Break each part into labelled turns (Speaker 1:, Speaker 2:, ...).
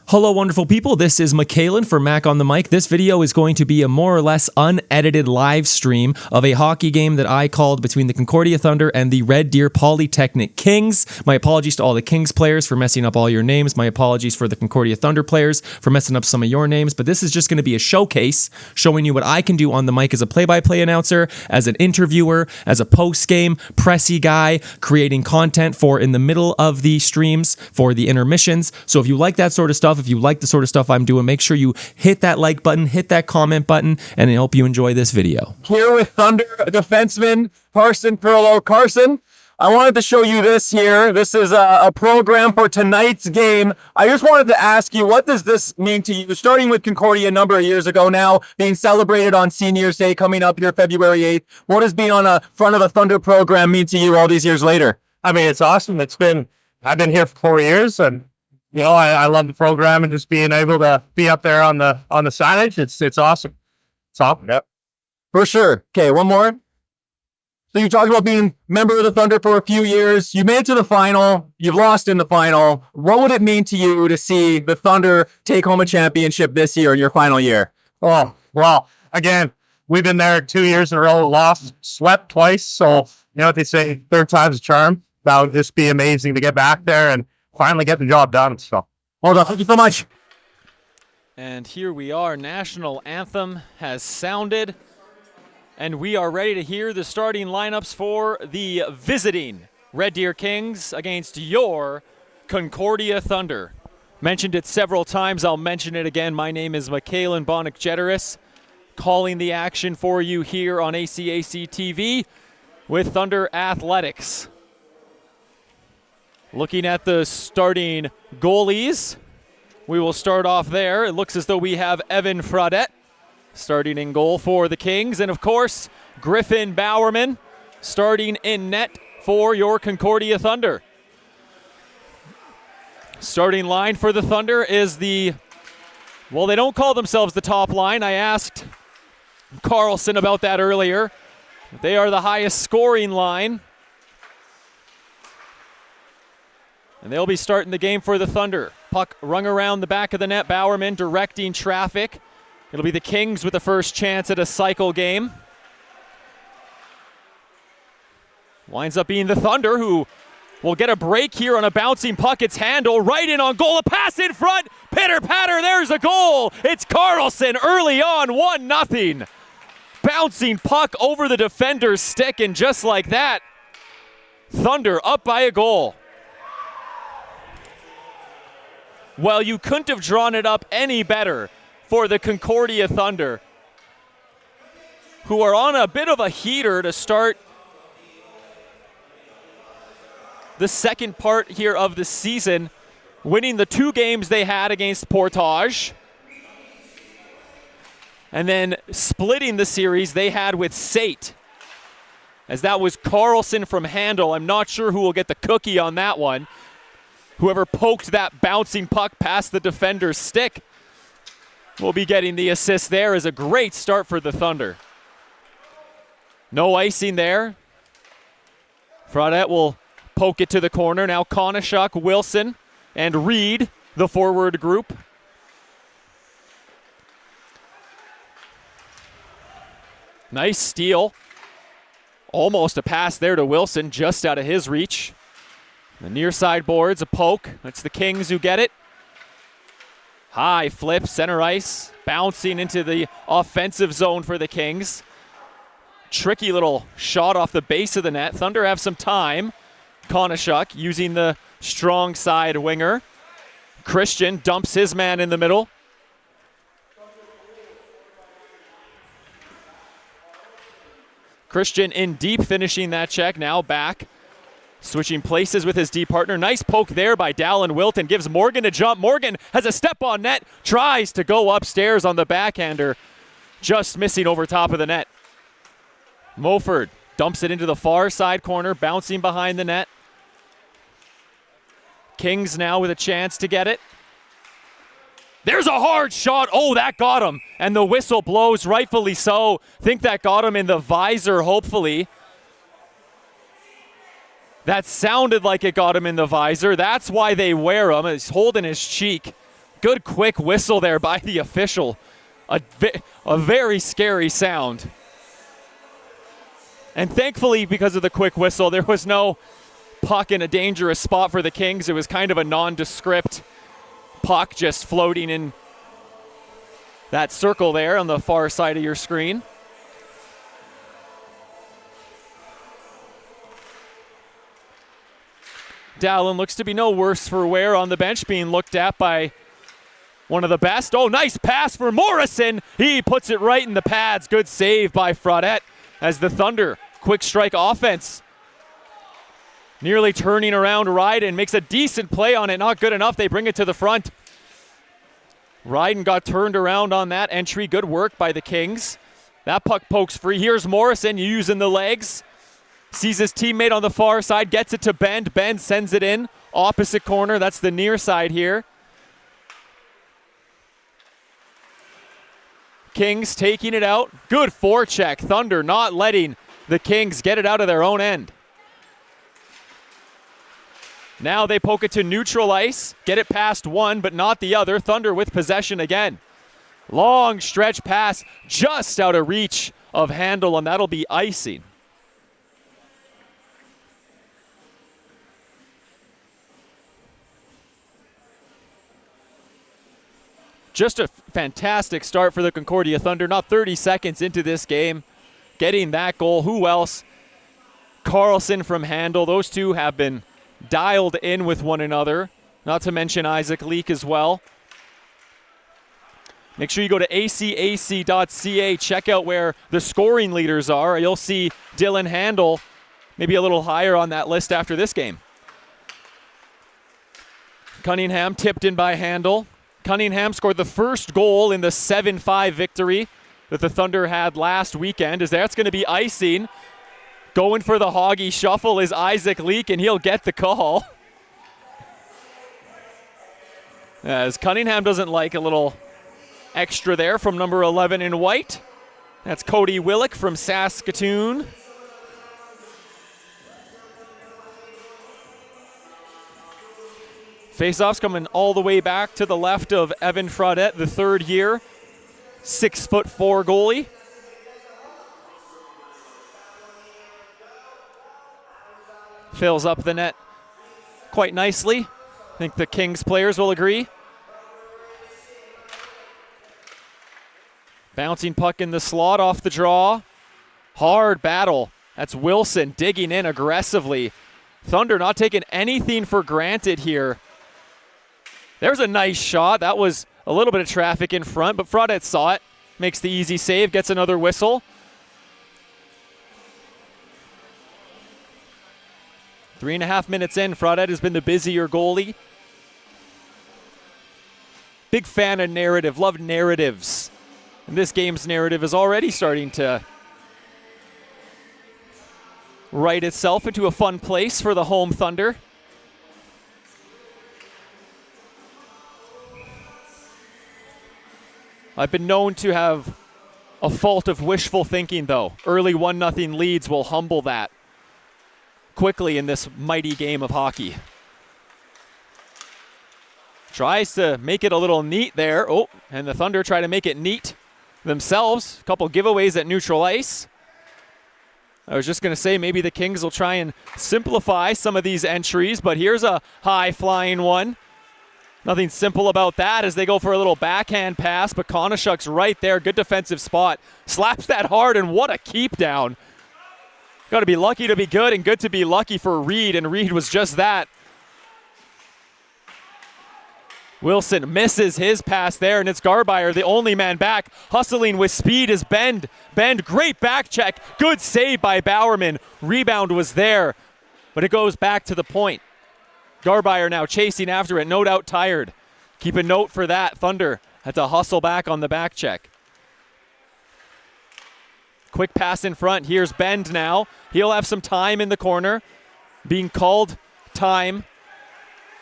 Speaker 1: Hello, wonderful people. This is Michaelin for Mac on the Mic. This video is going to be a more or less unedited live stream of a hockey game that I called between the Concordia Thunder and the Red Deer Polytechnic Kings. My apologies to all the Kings players for messing up all your names. My apologies for the Concordia Thunder players for messing up some of your names. But this is just going to be a showcase showing you what I can do on the mic as a play-by-play announcer, as an interviewer, as a post-game pressy guy, creating content for in the middle of the streams for the intermissions. So if you like that sort of stuff, if you like the sort of stuff I'm doing, make sure you hit that like button, hit that comment button, and I hope you enjoy this video.
Speaker 2: Here with Thunder defenseman Carson Furlow. Carson, I wanted to show you this here. This is a program for tonight's game. I just wanted to ask you, what does this mean to you? Starting with Concordia a number of years ago now, being celebrated on Seniors Day coming up here February 8th. What does being on a front of a Thunder program mean to you all these years later?
Speaker 3: I mean, it's awesome. I've been here for 4 years, and you know, I love the program and just being able to be up there on the signage. It's awesome. It's awesome.
Speaker 2: Yep. For sure. Okay, one more. So you talked about being a member of the Thunder for a few years. You made it to the final. You've lost in the final. What would it mean to you to see the Thunder take home a championship this year in your final year?
Speaker 3: Oh, well, again, we've been there 2 years in a row, lost, swept twice. So, you know what they say, third time's a charm. That would just be amazing to get back there and finally get the job done. So,
Speaker 2: hold on. Thank you so much.
Speaker 4: And here we are. National anthem has sounded, and we are ready to hear the starting lineups for the visiting Red Deer Kings against your Concordia Thunder. Mentioned it several times. I'll mention it again. My name is Michaelin Bonnick-Jeteris, calling the action for you here on ACAC TV with Thunder Athletics. Looking at the starting goalies, we will start off there. It looks as though we have Evan Fradette starting in goal for the Kings. And, of course, Griffin Bowerman starting in net for your Concordia Thunder. Starting line for the Thunder is well, they don't call themselves the top line. I asked Carlson about that earlier. They are the highest scoring line. And they'll be starting the game for the Thunder. Puck rung around the back of the net. Bowerman directing traffic. It'll be the Kings with the first chance at a cycle game. Winds up being the Thunder, who will get a break here on a bouncing puck. It's Handel right in on goal. A pass in front. Pitter patter. There's a goal. It's Carlson early on 1-0. Bouncing puck over the defender's stick, and just like that, Thunder up by a goal. Well, you couldn't have drawn it up any better for the Concordia Thunder, who are on a bit of a heater to start the second part here of the season, winning the 2 games they had against Portage, and then splitting the series they had with Sate, as that was Carlson from Handel. I'm not sure who will get the cookie on that one. Whoever poked that bouncing puck past the defender's stick will be getting the assist there. Is a great start for the Thunder. No icing there. Fradette will poke it to the corner. Now Konishuk, Wilson, and Reed, the forward group. Nice steal. Almost a pass there to Wilson, just out of his reach. The near side boards, a poke. It's the Kings who get it. High flip, center ice, bouncing into the offensive zone for the Kings. Tricky little shot off the base of the net. Thunder have some time. Konishuk using the strong side winger. Christian dumps his man in the middle. Christian in deep, finishing that check. Now back. Switching places with his D partner. Nice poke there by Dallin Wilton. Gives Morgan a jump. Morgan has a step on net. Tries to go upstairs on the backhander. Just missing over top of the net. Moford dumps it into the far side corner. Bouncing behind the net. Kings now with a chance to get it. There's a hard shot. Oh, that got him. And the whistle blows, rightfully so. Think that got him in the visor, hopefully. That sounded like it got him in the visor. That's why they wear him. He's holding his cheek. Good quick whistle there by the official. A very scary sound. And thankfully, because of the quick whistle, there was no puck in a dangerous spot for the Kings. It was kind of a nondescript puck just floating in that circle there on the far side of your screen. Dallin looks to be no worse for wear on the bench, being looked at by one of the best. Oh, nice pass for Morrison. He puts it right in the pads. Good save by Frodette as the Thunder, quick strike offense, nearly turning around Ryden, makes a decent play on it. Not good enough. They bring it to the front. Ryden got turned around on that entry. Good work by the Kings. That puck pokes free. Here's Morrison using the legs. Sees his teammate on the far side, gets it to Bend. Bend sends it in. Opposite corner, that's the near side here. Kings taking it out. Good forecheck. Thunder not letting the Kings get it out of their own end. Now they poke it to neutral ice. Get it past one, but not the other. Thunder with possession again. Long stretch pass just out of reach of Handel, and that'll be icing. Just a fantastic start for the Concordia Thunder. Not 30 seconds into this game, getting that goal. Who else? Carlson from Handel. Those two have been dialed in with one another. Not to mention Isaac Leak as well. Make sure you go to acac.ca. Check out where the scoring leaders are. You'll see Dylan Handel maybe a little higher on that list after this game. Cunningham tipped in by Handel. Cunningham scored the first goal in the 7-5 victory that the Thunder had last weekend. As that's going to be icing. Going for the hoggy shuffle is Isaac Leak, and he'll get the call. As Cunningham doesn't like a little extra there from number 11 in white. That's Cody Willick from Saskatoon. Faceoffs coming all the way back to the left of Evan Frodette, the third year. 6'4" goalie. Fills up the net quite nicely. I think the Kings players will agree. Bouncing puck in the slot off the draw. Hard battle. That's Wilson digging in aggressively. Thunder not taking anything for granted here. There's a nice shot. That was a little bit of traffic in front, but Frodette saw it. Makes the easy save, gets another whistle. 3.5 minutes in, Frodette has been the busier goalie. Big fan of narrative, love narratives. And this game's narrative is already starting to write itself into a fun place for the home Thunder. I've been known to have a fault of wishful thinking, though. Early 1-0 leads will humble that quickly in this mighty game of hockey. Tries to make it a little neat there. Oh, and the Thunder try to make it neat themselves. A couple giveaways at neutral ice. I was just going to say maybe the Kings will try and simplify some of these entries, but here's a high-flying one. Nothing simple about that as they go for a little backhand pass, but Konishuk's right there. Good defensive spot. Slaps that hard, and what a keep down. Got to be lucky to be good and good to be lucky for Reed, and Reed was just that. Wilson misses his pass there, and it's Garbeyer, the only man back. Hustling with speed is Bend. Bend, great back check. Good save by Bowerman. Rebound was there, but it goes back to the point. Garbeyer now chasing after it, no doubt tired. Keep a note for that. Thunder had to hustle back on the back check. Quick pass in front. Here's Bend now. He'll have some time in the corner. Being called time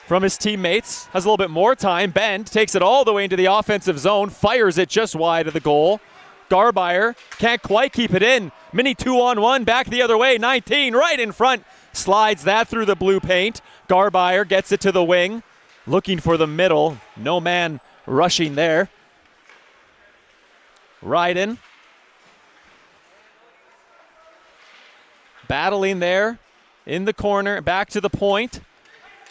Speaker 4: from his teammates. Has a little bit more time. Bend takes it all the way into the offensive zone. Fires it just wide of the goal. Garbeyer can't quite keep it in. Mini 2-on-1 back the other way. 19 right in front. Slides that through the blue paint. Garbeyer gets it to the wing. Looking for the middle. No man rushing there. Ryden battling there in the corner, back to the point.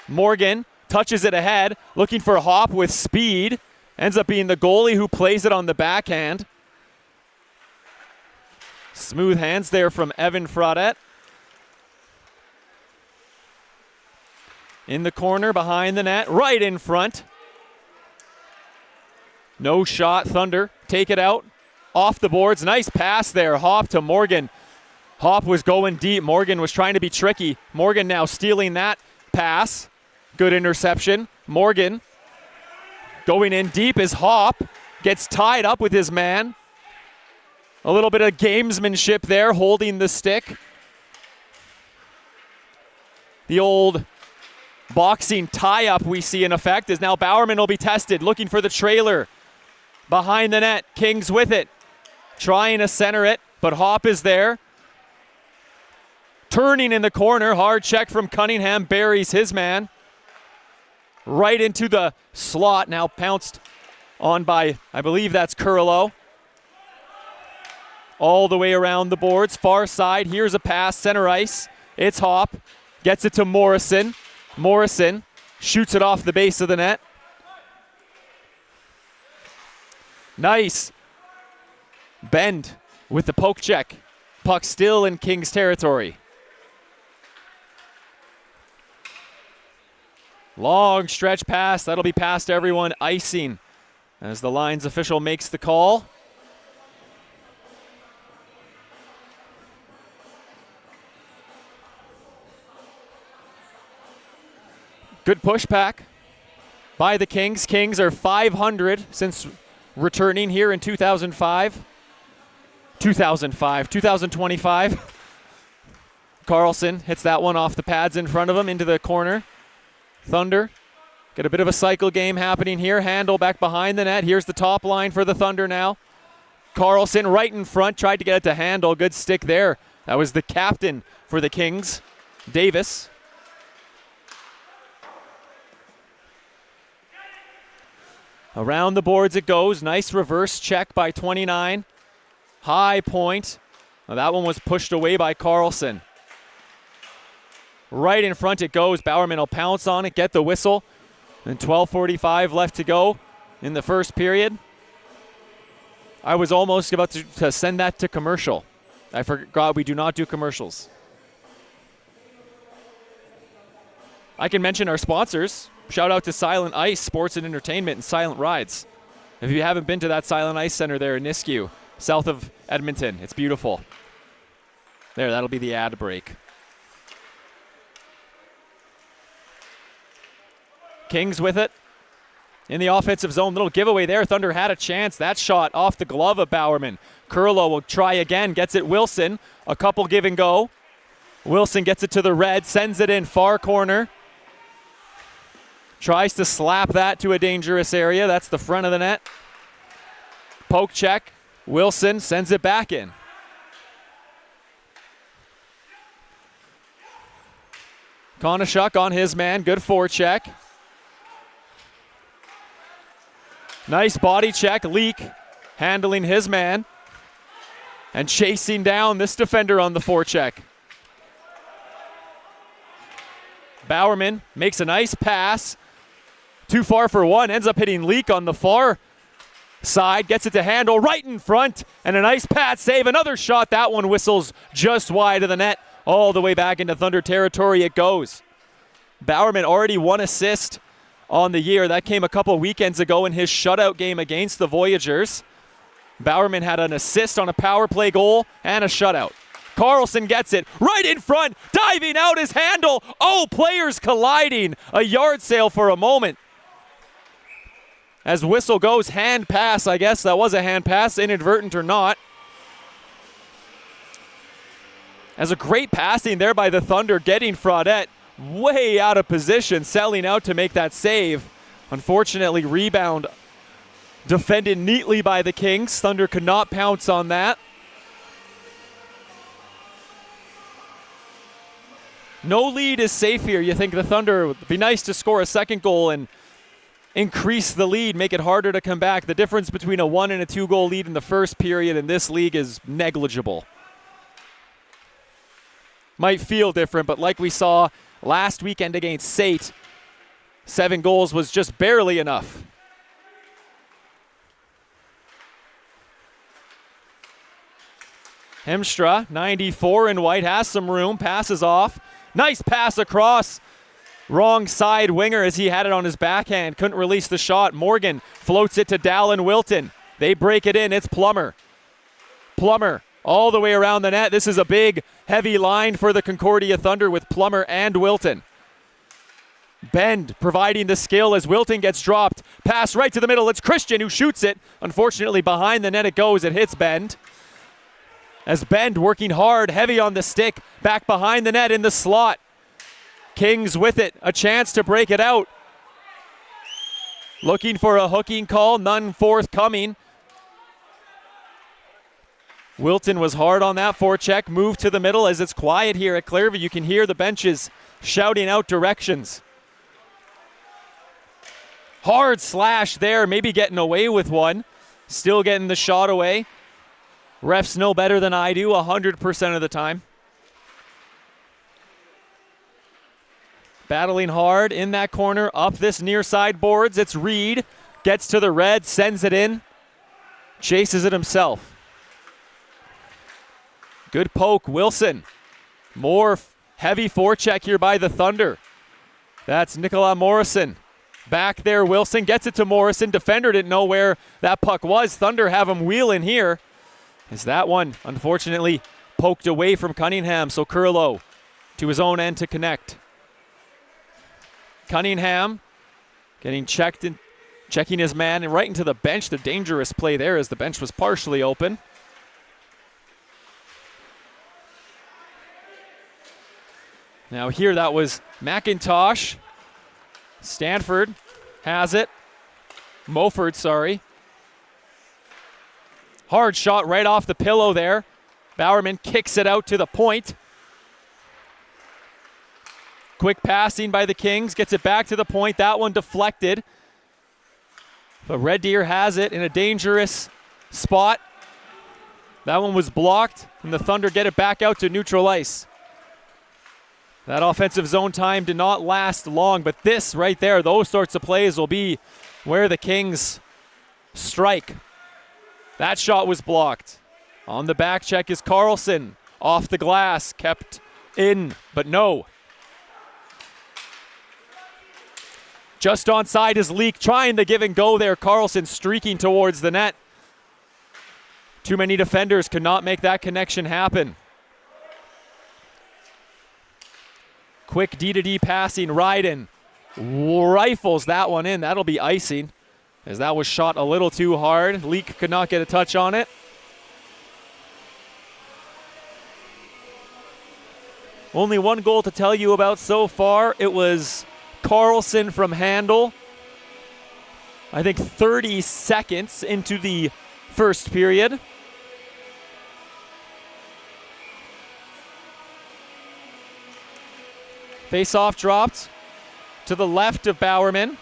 Speaker 4: Morgan touches it ahead, looking for a hop with speed. Ends up being the goalie who plays it on the backhand. Smooth hands there from Evan Fraudette. In the corner, behind the net, right in front. No shot, Thunder take it out. Off the boards, nice pass there, Hop to Morgan. Hop was going deep, Morgan was trying to be tricky. Morgan now stealing that pass. Good interception. Morgan going in deep as Hop gets tied up with his man. A little bit of gamesmanship there, holding the stick. The old boxing tie-up we see in effect is now Bowerman will be tested, looking for the trailer. Behind the net, Kings with it. Trying to center it, but Hop is there. Turning in the corner, hard check from Cunningham, buries his man. Right into the slot, now pounced on by, I believe that's Curlow. All the way around the boards, far side, here's a pass, center ice. It's Hop, gets it to Morrison. Morrison shoots it off the base of the net. Nice bend with the poke check. Puck still in Kings territory. Long stretch pass, that'll be past everyone, icing as the Lions official makes the call. Good push pack by the Kings. Kings are 500 since returning here in 2025. Carlson hits that one off the pads in front of him into the corner. Thunder get a bit of a cycle game happening here. Handle back behind the net. Here's the top line for the Thunder now. Carlson right in front, tried to get it to Handle. Good stick there. That was the captain for the Kings, Davis. Around the boards it goes. Nice reverse check by 29. High point. Now that one was pushed away by Carlson. Right in front it goes. Bowerman will pounce on it, get the whistle. And 12:45 left to go in the first period. I was almost about to send that to commercial. I forgot we do not do commercials. I can mention our sponsors. Shout out to Silent Ice Sports and Entertainment and Silent Rides. If you haven't been to that Silent Ice Center there in Nisku, south of Edmonton, it's beautiful. There, that'll be the ad break. Kings with it in the offensive zone. Little giveaway there. Thunder had a chance. That shot off the glove of Bowerman. Curlow will try again. Gets it Wilson. A couple give and go. Wilson gets it to the red. Sends it in far corner. Tries to slap that to a dangerous area. That's the front of the net. Poke check. Wilson sends it back in. Konishuk on his man. Good forecheck. Nice body check. Leak handling his man and chasing down this defender on the forecheck. Bowerman makes a nice pass. Too far for one. Ends up hitting Leak on the far side. Gets it to Handle right in front. And a nice pad save. Another shot. That one whistles just wide of the net. All the way back into Thunder territory it goes. Bowerman already 1 assist on the year. That came a couple weekends ago in his shutout game against the Voyagers. Bowerman had an assist on a power play goal and a shutout. Carlson gets it right in front. Diving out his Handle. Oh, players colliding. A yard sale for a moment. As whistle goes, hand pass. I guess that was a hand pass, inadvertent or not. As a great passing there by the Thunder, getting Fraudette way out of position, selling out to make that save. Unfortunately, rebound defended neatly by the Kings. Thunder could not pounce on that. No lead is safe here. You think the Thunder would be nice to score a second goal and increase the lead, make it harder to come back. The difference between a 1 and a 2 goal lead in the first period in this league is negligible. Might feel different, but like we saw last weekend against Sate, 7 goals was just barely enough. Hemstra, 94 in white, has some room, passes off. Nice pass across. Wrong side winger as he had it on his backhand. Couldn't release the shot. Morgan floats it to Dallin Wilton. They break it in. It's Plummer. Plummer all the way around the net. This is a big, heavy line for the Concordia Thunder with Plummer and Wilton. Bend providing the skill as Wilton gets dropped. Pass right to the middle. It's Christian who shoots it. Unfortunately, behind the net it goes. It hits Bend. As Bend working hard, heavy on the stick. Back behind the net in the slot. Kings with it, a chance to break it out. Looking for a hooking call, none forthcoming. Wilton was hard on that forecheck, moved to the middle as it's quiet here at Clairview. You can hear the benches shouting out directions. Hard slash there, maybe getting away with one. Still getting the shot away. Refs know better than I do 100% of the time. Battling hard in that corner, up this near side boards. It's Reed. Gets to the red, sends it in. Chases it himself. Good poke, Wilson. More heavy forecheck here by the Thunder. That's Nicola Morrison. Back there, Wilson gets it to Morrison. Defender didn't know where that puck was. Thunder have him wheeling here. Is that one, unfortunately, poked away from Cunningham. So Curlow to his own end to connect. Cunningham getting checked and checking his man and right into the bench. The dangerous play there as the bench was partially open. Now here that was McIntosh. Stanford has it. Moford, sorry. Hard shot right off the pillow there. Bowerman kicks it out to the point. Quick passing by the Kings, gets it back to the point. That one deflected. But Red Deer has it in a dangerous spot. That one was blocked, and the Thunder get it back out to neutral ice. That offensive zone time did not last long, but this right there, those sorts of plays will be where the Kings strike. That shot was blocked. On the back check is Carlson. Off the glass, kept in, but no. Just onside is Leak, trying to give and go there. Carlson streaking towards the net. Too many defenders could not make that connection happen. Quick D-to-D passing, Ryden rifles that one in. That'll be icing as that was shot a little too hard. Leak could not get a touch on it. Only one goal to tell you about so far. It was Carlson from Handel. I think 30 seconds into the first period. Face-off dropped to the left of Bowerman.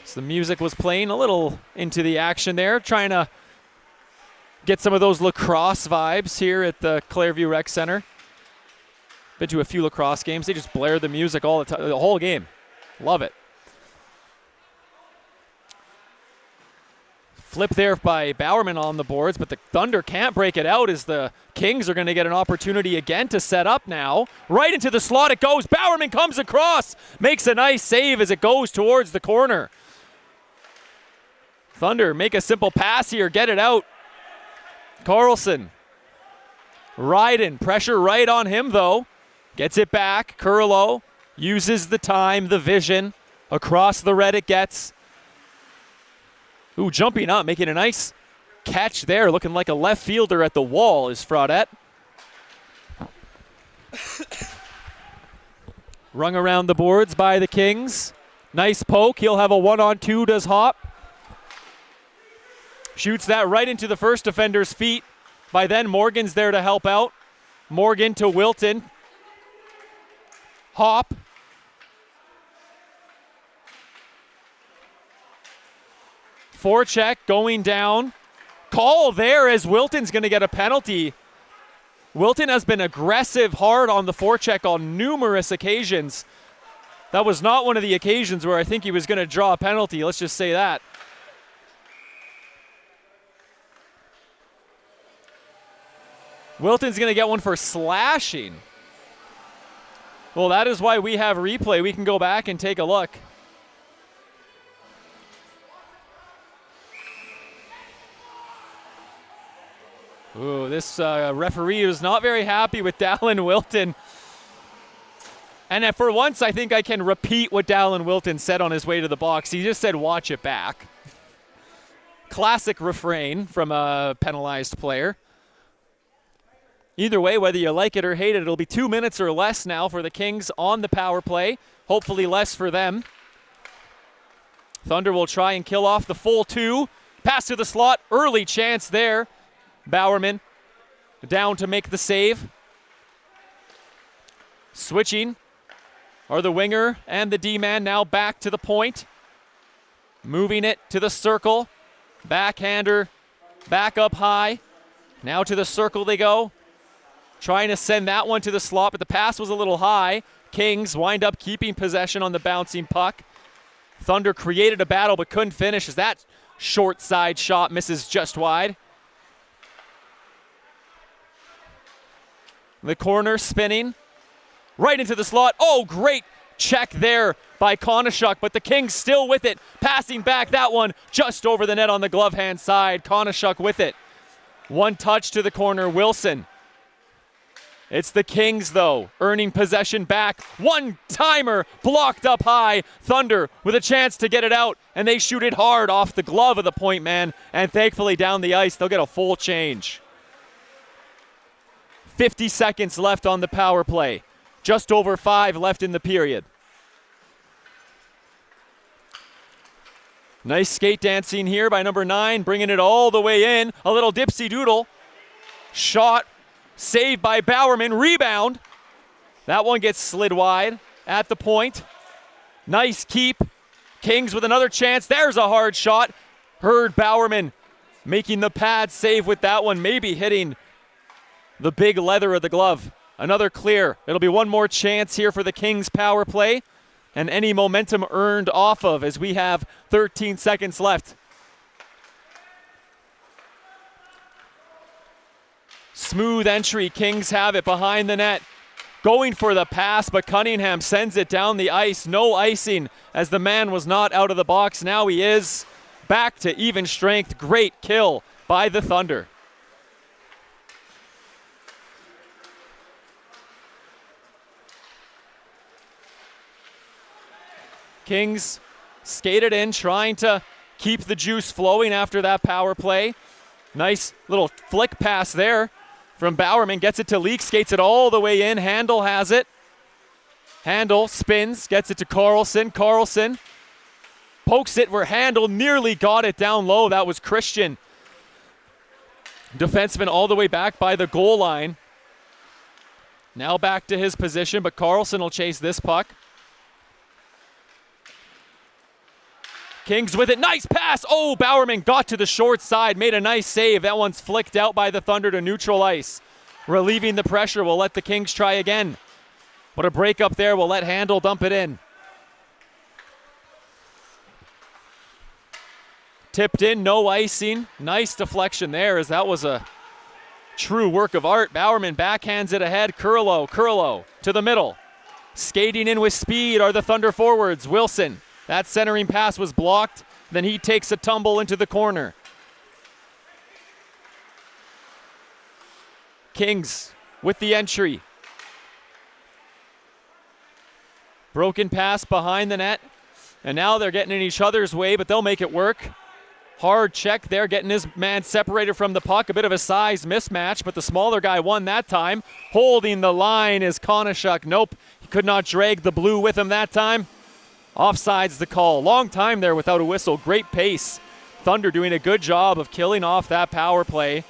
Speaker 4: So the music was playing a little into the action there, trying to get some of those lacrosse vibes here at the Clairview Rec Center. Been to a few lacrosse games. They just blare the music all the time, the whole game. Love it. Flip there by Bowerman on the boards, but the Thunder can't break it out as the Kings are going to get an opportunity again to set up now. Right into the slot it goes. Bowerman comes across, makes a nice save as it goes towards the corner. Thunder make a simple pass here, get it out. Carlson. Ryden, pressure right on him though. Gets it back. Curlow uses the time, the vision. Across the red it gets. Ooh, jumping up, making a nice catch there. Looking like a left fielder at the wall is Fraudette. Rung around the boards by the Kings. Nice poke. He'll have a 1-on-2, does Hop. Shoots that right into the first defender's feet. By then, Morgan's there to help out. Morgan to Wilton. Hop. Forecheck going down. Call there as Wilton's going to get a penalty. Wilton has been aggressive hard on the forecheck on numerous occasions. That was not one of the occasions where I think he was going to draw a penalty. Let's just say that. Wilton's going to get one for slashing. Well, that is why we have replay. We can go back and take a look. Ooh, this referee is not very happy with Dallin Wilton. And for once, I think I can repeat what Dallin Wilton said on his way to the box. He just said, watch it back. Classic refrain from a penalized player. Either way, whether you like it or hate it, it'll be 2 minutes or less now for the Kings on the power play. Hopefully less for them. Thunder will try and kill off the full 2. Pass to the slot. Early chance there. Bowerman down to make the save. Switching are the winger and the D-man now back to the point. Moving it to the circle. Backhander back up high. Now to the circle they go. Trying to send that one to the slot, but the pass was a little high. Kings wind up keeping possession on the bouncing puck. Thunder created a battle but couldn't finish as that short side shot misses just wide. The corner spinning. Right into the slot. Oh, great check there by Konishuk, but the Kings still with it. Passing back that one just over the net on the glove hand side. Konishuk with it. One touch to the corner. Wilson. It's the Kings, though, earning possession back. One-timer blocked up high. Thunder with a chance to get it out, and they shoot it hard off the glove of the point man, and thankfully down the ice, they'll get a full change. 50 seconds left on the power play. Just over 5 left in the period. Nice skate dancing here by number 9, bringing it all the way in. A little dipsy doodle. Shot. Saved by Bowerman. Rebound. That one gets slid wide at the point. Nice keep. Kings with another chance. There's a hard shot. Heard Bowerman making the pad save with that one. Maybe hitting the big leather of the glove. Another clear. It'll be one more chance here for the Kings power play. And any momentum earned off of as we have 13 seconds left. Smooth entry. Kings have it behind the net. Going for the pass, but Cunningham sends it down the ice. No icing as the man was not out of the box. Now he is back to even strength. Great kill by the Thunder. Kings skated in, trying to keep the juice flowing after that power play. Nice little flick pass there from Bowerman. Gets it to Leak, skates it all the way in. Handel has it. Handel spins, gets it to Carlson. Carlson pokes it where Handel nearly got it down low. That was Christian. Defenseman all the way back by the goal line. Now back to his position, but Carlson will chase this puck. Kings with it. Nice pass. Oh, Bowerman got to the short side. Made a nice save. That one's flicked out by the Thunder to neutral ice. Relieving the pressure. We'll let the Kings try again. What a break up there. We'll let Handel dump it in. Tipped in. No icing. Nice deflection there as that was a true work of art. Bowerman backhands it ahead. Curlow to the middle. Skating in with speed are the Thunder forwards. Wilson. That centering pass was blocked. Then he takes a tumble into the corner. Kings with the entry. Broken pass behind the net. And now they're getting in each other's way, but they'll make it work. Hard check there, getting his man separated from the puck. A bit of a size mismatch, but the smaller guy won that time. Holding the line is Konishuk. Nope, he could not drag the blue with him that time. Offside's the call. Long time there without a whistle. Great pace. Thunder doing a good job of killing off that power play.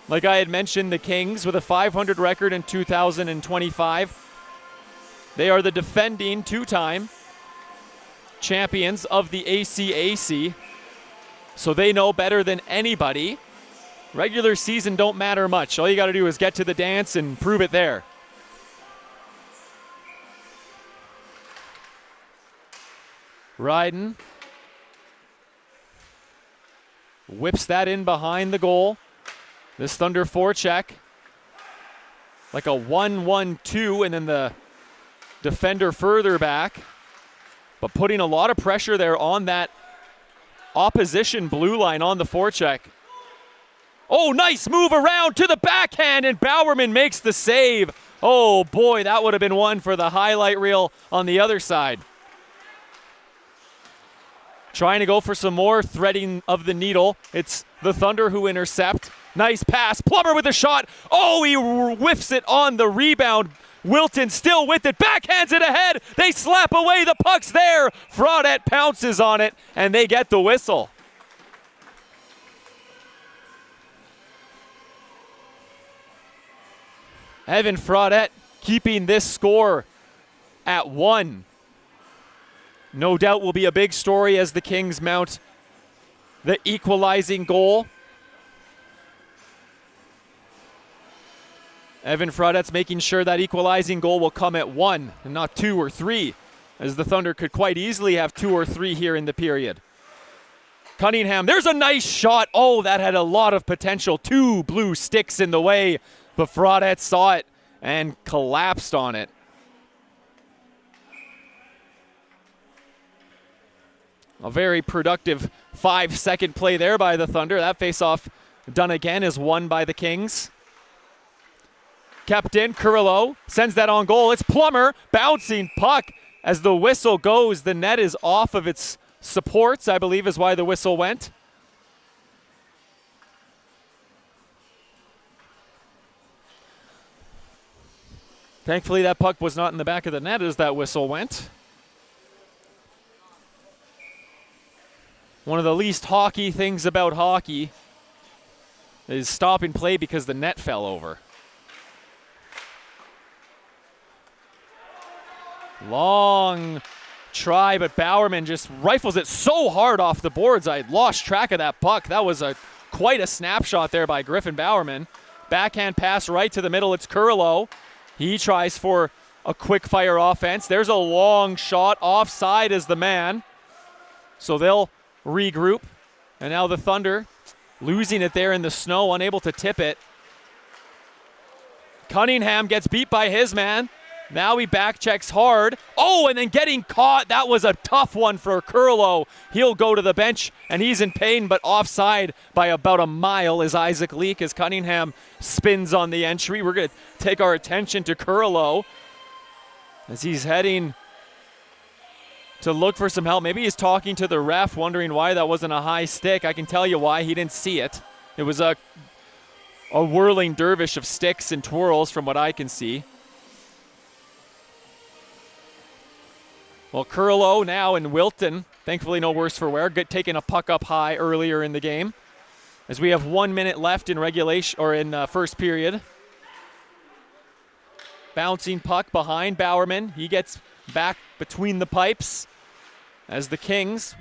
Speaker 4: Like I had mentioned, the Kings with a .500 record in 2025. They are the defending 2-time champions of the ACAC. so they know better than anybody. Regular season don't matter much. All you got to do is get to the dance and prove it there. Ryden whips that in behind the goal. This Thunder forecheck, like a 1-1-2, and then the defender further back, but putting a lot of pressure there on that opposition blue line on the forecheck. Oh, nice move around to the backhand, and Bowerman makes the save. Oh boy, that would have been one for the highlight reel on the other side. Trying to go for some more threading of the needle. It's the Thunder who intercept. Nice pass. Plummer with a shot. Oh, he whiffs it on the rebound. Wilton still with it. Backhands it ahead. They slap away. The puck's there. Fraudette pounces on it, and they get the whistle. Evan Fraudette keeping this score at 1. No doubt will be a big story as the Kings mount the equalizing goal. Evan Fraudette's making sure that equalizing goal will come at 1 and not 2 or 3, as the Thunder could quite easily have 2 or 3 here in the period. Cunningham, there's a nice shot. Oh, that had a lot of potential. 2 blue sticks in the way, but Fraudette saw it and collapsed on it. A very productive 5-second play there by the Thunder. That faceoff done again is won by the Kings. Kept in, Kurillo sends that on goal. It's Plummer, bouncing puck. As the whistle goes, the net is off of its supports, I believe is why the whistle went. Thankfully, that puck was not in the back of the net as that whistle went. One of the least hockey things about hockey is stopping play because the net fell over. Long try, but Bowerman just rifles it so hard off the boards. I lost track of that puck. That was quite a snapshot there by Griffin Bowerman. Backhand pass right to the middle. It's Kurillo. He tries for a quick fire offense. There's a long shot. Offside is the man. So they'll regroup. And now the Thunder losing it there in the snow, unable to tip it. Cunningham gets beat by his man. Now he back checks hard. Oh, and then getting caught. That was a tough one for Kurillo. He'll go to the bench, and he's in pain, but offside by about a mile is Isaac Leak as Cunningham spins on the entry. We're going to take our attention to Kurillo as he's heading to look for some help. Maybe he's talking to the ref, wondering why that wasn't a high stick. I can tell you why. He didn't see it. It was a whirling dervish of sticks and twirls from what I can see. Well, Kurillo now and Wilton, thankfully no worse for wear, taking a puck up high earlier in the game. As we have 1 minute left in regulation or in first period. Bouncing puck behind Bowerman. He gets back between the pipes as the Kings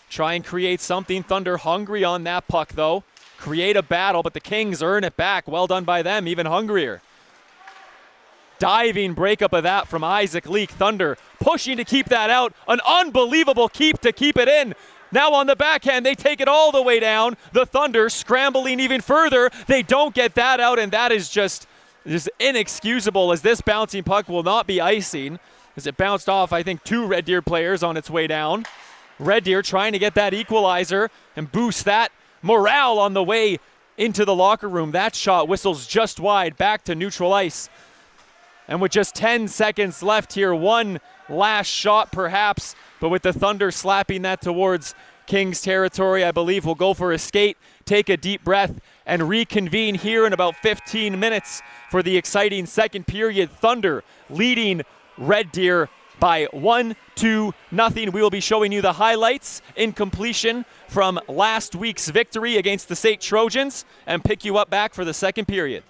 Speaker 4: try and create something. Thunder hungry on that puck though. Create a battle, but the Kings earn it back. Well done by them, even hungrier. Diving breakup of that from Isaac Leak. Thunder pushing to keep that out. An unbelievable keep to keep it in. Now on the backhand, they take it all the way down. The Thunder scrambling even further. They don't get that out, and that is just inexcusable, as this bouncing puck will not be icing, as it bounced off, I think, 2 Red Deer players on its way down. Red Deer trying to get that equalizer and boost that morale on the way into the locker room. That shot whistles just wide, back to neutral ice. And with just 10 seconds left here, one last shot perhaps, but with the Thunder slapping that towards Kings territory, I believe we'll go for a skate, take a deep breath, and reconvene here in about 15 minutes for the exciting second period. Thunder leading Red Deer by 1-0. We will be showing you the highlights in completion from last week's victory against the St. Trojans and pick you up back for the second period.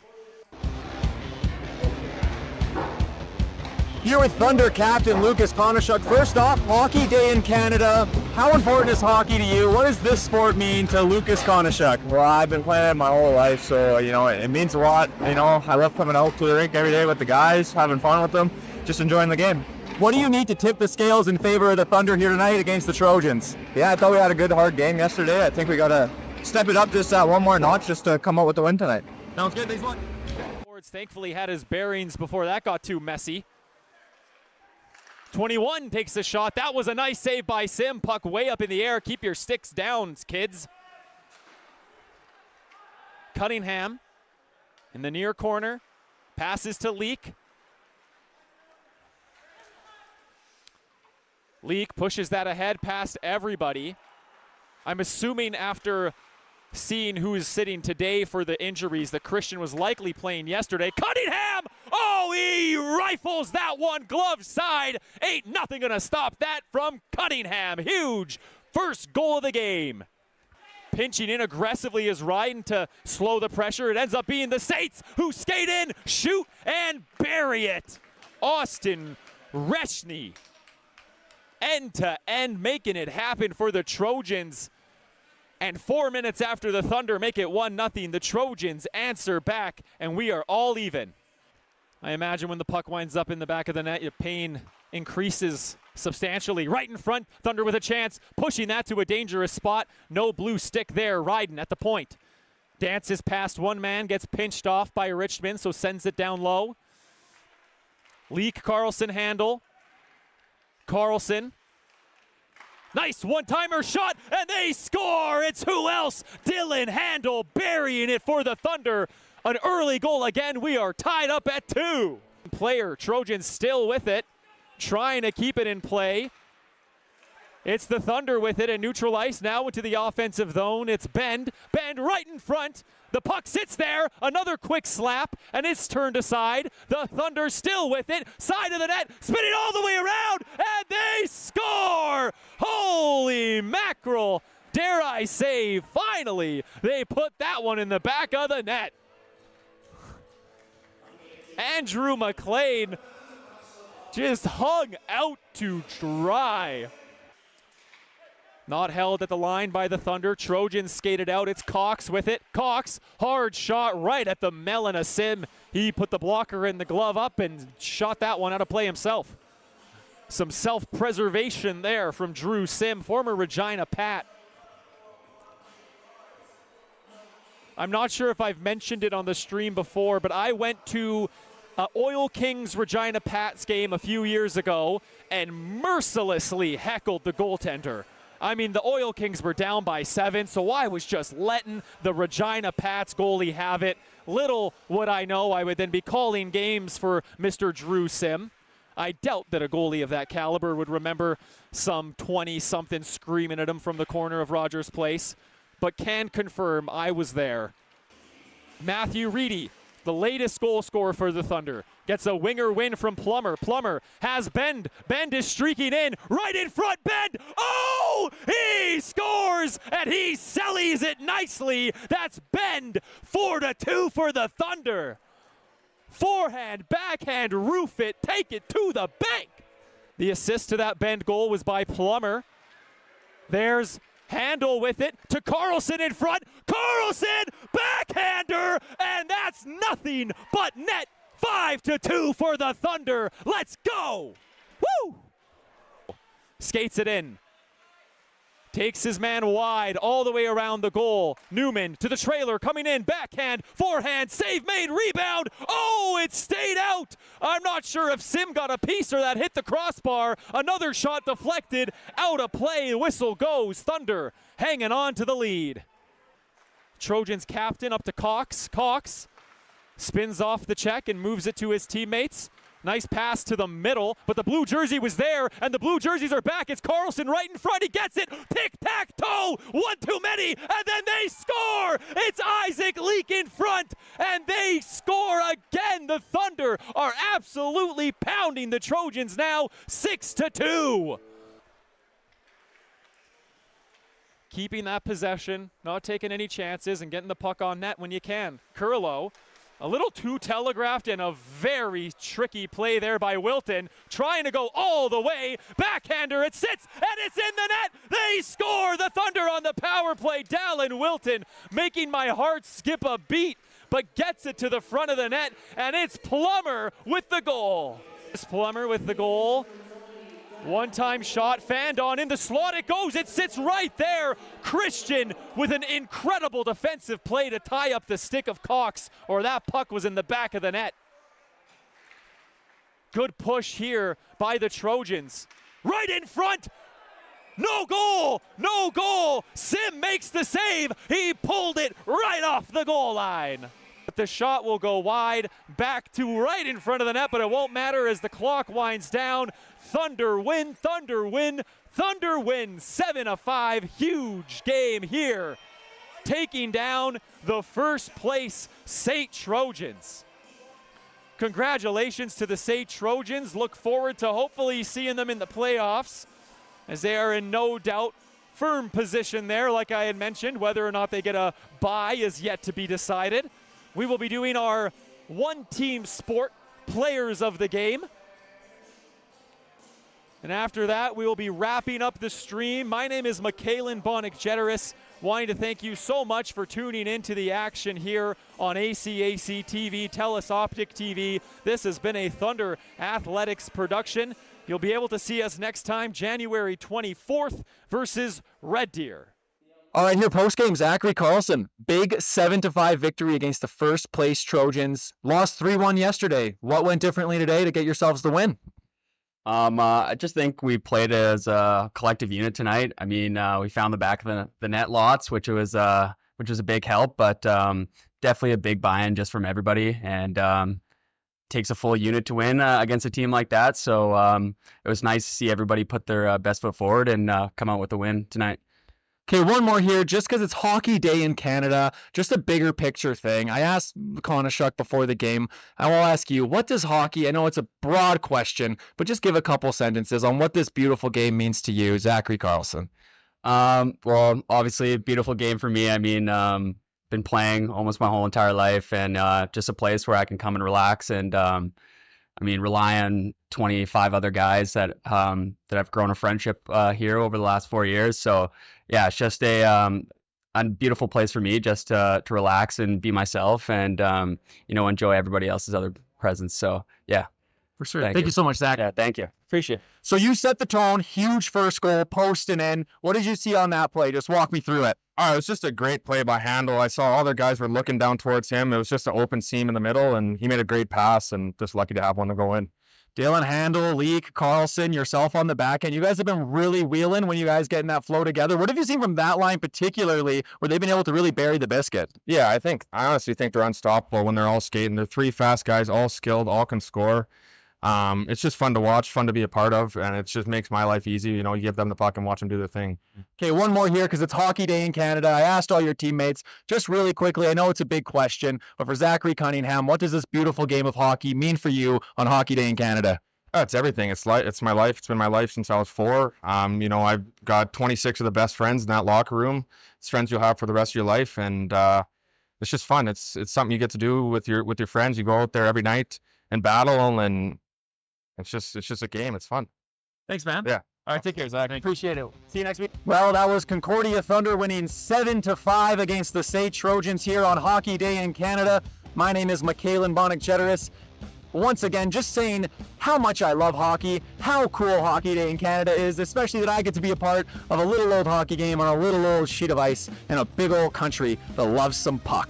Speaker 2: Here with Thunder captain Lucas Konishuk. First off, Hockey Day in Canada. How important is hockey to you? What does this sport mean to Lucas Konishuk?
Speaker 3: Well, I've been playing it my whole life, so, it means a lot. I love coming out to the rink every day with the guys, having fun with them, just enjoying the game.
Speaker 2: What do you need to tip the scales in favor of the Thunder here tonight against the Trojans?
Speaker 3: Yeah, I thought we had a good, hard game yesterday. I think we got to step it up just one more notch just to come out with the win tonight.
Speaker 2: Sounds good. Thanks a lot.
Speaker 4: Thankfully had his bearings before that got too messy. 21 takes the shot. That was a nice save by Sim. Puck way up in the air. Keep your sticks down, kids. Cunningham in the near corner. Passes to Leak. Leak pushes that ahead past everybody. I'm assuming after seeing who's sitting today for the injuries that Christian was likely playing yesterday. Cunningham! Oh, he rifles that one glove side. Ain't nothing gonna stop that from Cunningham. Huge first goal of the game. Pinching in aggressively is Ryden to slow the pressure. It ends up being the Saints who skate in, shoot, and bury it. Austin Reshny, end to end, making it happen for the Trojans. And 4 minutes after the Thunder make it 1-0, the Trojans answer back, and we are all even. I imagine when the puck winds up in the back of the net, your pain increases substantially. Right in front, Thunder with a chance, pushing that to a dangerous spot. No blue stick there, Ryden at the point. Dances past one man, gets pinched off by Richmond, so sends it down low. Leak, Carlson handle. Carlson. Nice one-timer shot, and they score! It's who else? Dylan Handel burying it for the Thunder. An early goal again. We are tied up at 2. Player, Trojans still with it, trying to keep it in play. It's the Thunder with it, and neutral ice now into the offensive zone. It's Bend right in front. The puck sits there, another quick slap, and it's turned aside. The Thunder still with it, side of the net, spinning all the way around, and they score! Holy mackerel! Dare I say, finally, they put that one in the back of the net. Andrew McLean just hung out to dry. Not held at the line by the Thunder. Trojans skated out. It's Cox with it. Cox, hard shot right at the melon of Sim. He put the blocker in the glove up and shot that one out of play himself. Some self-preservation there from Drew Sim, former Regina Pat. I'm not sure if I've mentioned it on the stream before, but I went to Oil Kings Regina Pats game a few years ago and mercilessly heckled the goaltender. I mean, the Oil Kings were down by 7, so I was just letting the Regina Pats goalie have it. Little would I know I would then be calling games for Mr. Drew Sim. I doubt that a goalie of that caliber would remember some 20-something screaming at him from the corner of Rogers Place, but can confirm I was there. Matthew Reedy, the latest goal scorer for the Thunder, gets a winger win from Plummer. Plummer has Bend. Bend is streaking in. Right in front, Bend. Oh! He scores, and he sellies it nicely. That's Bend. 4-2 for the Thunder. Forehand, backhand, roof it, take it to the bank. The assist to that Bend goal was by Plummer. There's Handle with it to Carlson in front. Carlson, backhander, and that's nothing but net. 5-2 for the Thunder. Let's go. Woo! Skates it in. Takes his man wide all the way around the goal. Newman to the trailer, coming in, backhand, forehand, save made, rebound. Oh, it stayed out. I'm not sure if Sim got a piece or that hit the crossbar. Another shot deflected, out of play, whistle goes. Thunder hanging on to the lead. Trojans captain up to Cox. Cox spins off the check and moves it to his teammates. Nice pass to the middle, but the blue jersey was there, and the blue jerseys are back. It's Carlson right in front. He gets it. Tic-tac-toe. One too many, and then they score. It's Isaac Leak in front, and they score again. The Thunder are absolutely pounding the Trojans now, 6-2. Keeping that possession, not taking any chances, and getting the puck on net when you can. Curlow A little too telegraphed and a very tricky play there by Wilton, trying to go all the way. Backhander, it sits, and it's in the net. They score! The Thunder on the power play. Dallin Wilton making my heart skip a beat, but gets it to the front of the net, and it's Plummer with the goal. It's Plummer with the goal. One-time shot, fanned on in the slot it goes. It sits right there. Christian with an incredible defensive play to tie up the stick of Cox, or that puck was in the back of the net. Good push here by the Trojans. Right in front. No goal! No goal! Sim makes the save. He pulled it right off the goal line. But the shot will go wide, back to right in front of the net, but it won't matter as the clock winds down. Thunder win, Thunder win, Thunder win 7-5. Huge game here. Taking down the first place St. Trojans. Congratulations to the St. Trojans. Look forward to hopefully seeing them in the playoffs, as they are in no doubt firm position there, like I had mentioned. Whether or not they get a bye is yet to be decided. We will be doing our one-team sport players of the game. And after that, we will be wrapping up the stream. My name is Michaelin Bonnick-Jeteris, wanting to thank you so much for tuning into the action here on ACAC TV, TELUS Optic TV. This has been a Thunder Athletics production. You'll be able to see us next time, January 24th versus Red Deer.
Speaker 2: All right, here post-game, Zachary Carlson. Big 7-5 victory against the first-place Trojans. Lost 3-1 yesterday. What went differently today to get yourselves the win?
Speaker 5: I just think we played as a collective unit tonight. I mean, we found the back of the net lots, which was a big help, but definitely a big buy-in just from everybody, and takes a full unit to win against a team like that. So it was nice to see everybody put their best foot forward and come out with a win tonight.
Speaker 2: Okay, one more here, just because it's Hockey Day in Canada, just a bigger picture thing. I asked Konishuk before the game, I will ask you, what does hockey, I know it's a broad question, but just give a couple sentences on what this beautiful game means to you, Zachary Carlson.
Speaker 5: Well, obviously a beautiful game for me. I mean, been playing almost my whole entire life, and just a place where I can come and relax and rely on 25 other guys that I've grown a friendship here over the last 4 years. So yeah, it's just a beautiful place for me just to relax and be myself and enjoy everybody else's other presence. So yeah,
Speaker 2: for sure. Thank you so much, Zach.
Speaker 5: Yeah, thank you. Appreciate it.
Speaker 2: So you set the tone, huge first goal, post and in. What did you see on that play? Just walk me through it.
Speaker 6: It was just a great play by Handel. I saw all their guys were looking down towards him. It was just an open seam in the middle, and he made a great pass, and just lucky to have one to go in.
Speaker 2: Dylan, Handel, Leak, Carlson, yourself on the back end. You guys have been really wheeling when you guys get in that flow together. What have you seen from that line particularly where they've been able to really bury the biscuit?
Speaker 6: Yeah, I honestly think they're unstoppable when they're all skating. They're three fast guys, all skilled, all can score. It's just fun to watch, fun to be a part of, and it just makes my life easy. You give them the puck and watch them do their thing.
Speaker 2: Okay, one more here because it's Hockey Day in Canada. I asked all your teammates, just really quickly, I know it's a big question, but for Zachary Cunningham, what does this beautiful game of hockey mean for you on Hockey Day in Canada?
Speaker 6: It's everything. It's my life. It's been my life since I was 4. I've got 26 of the best friends in that locker room. It's friends you'll have for the rest of your life, and it's just fun. It's something you get to do with your friends. You go out there every night and battle, and it's just a game. It's fun.
Speaker 2: Thanks, man.
Speaker 6: Yeah.
Speaker 2: All right, take care, Zach. Appreciate it. See you next week. Well, that was Concordia Thunder winning 7-5 against the St. Trojans here on Hockey Day in Canada. My name is Michaelin Bonnick-Jeteris. Once again, just saying how much I love hockey, how cool Hockey Day in Canada is, especially that I get to be a part of a little old hockey game on a little old sheet of ice in a big old country that loves some puck.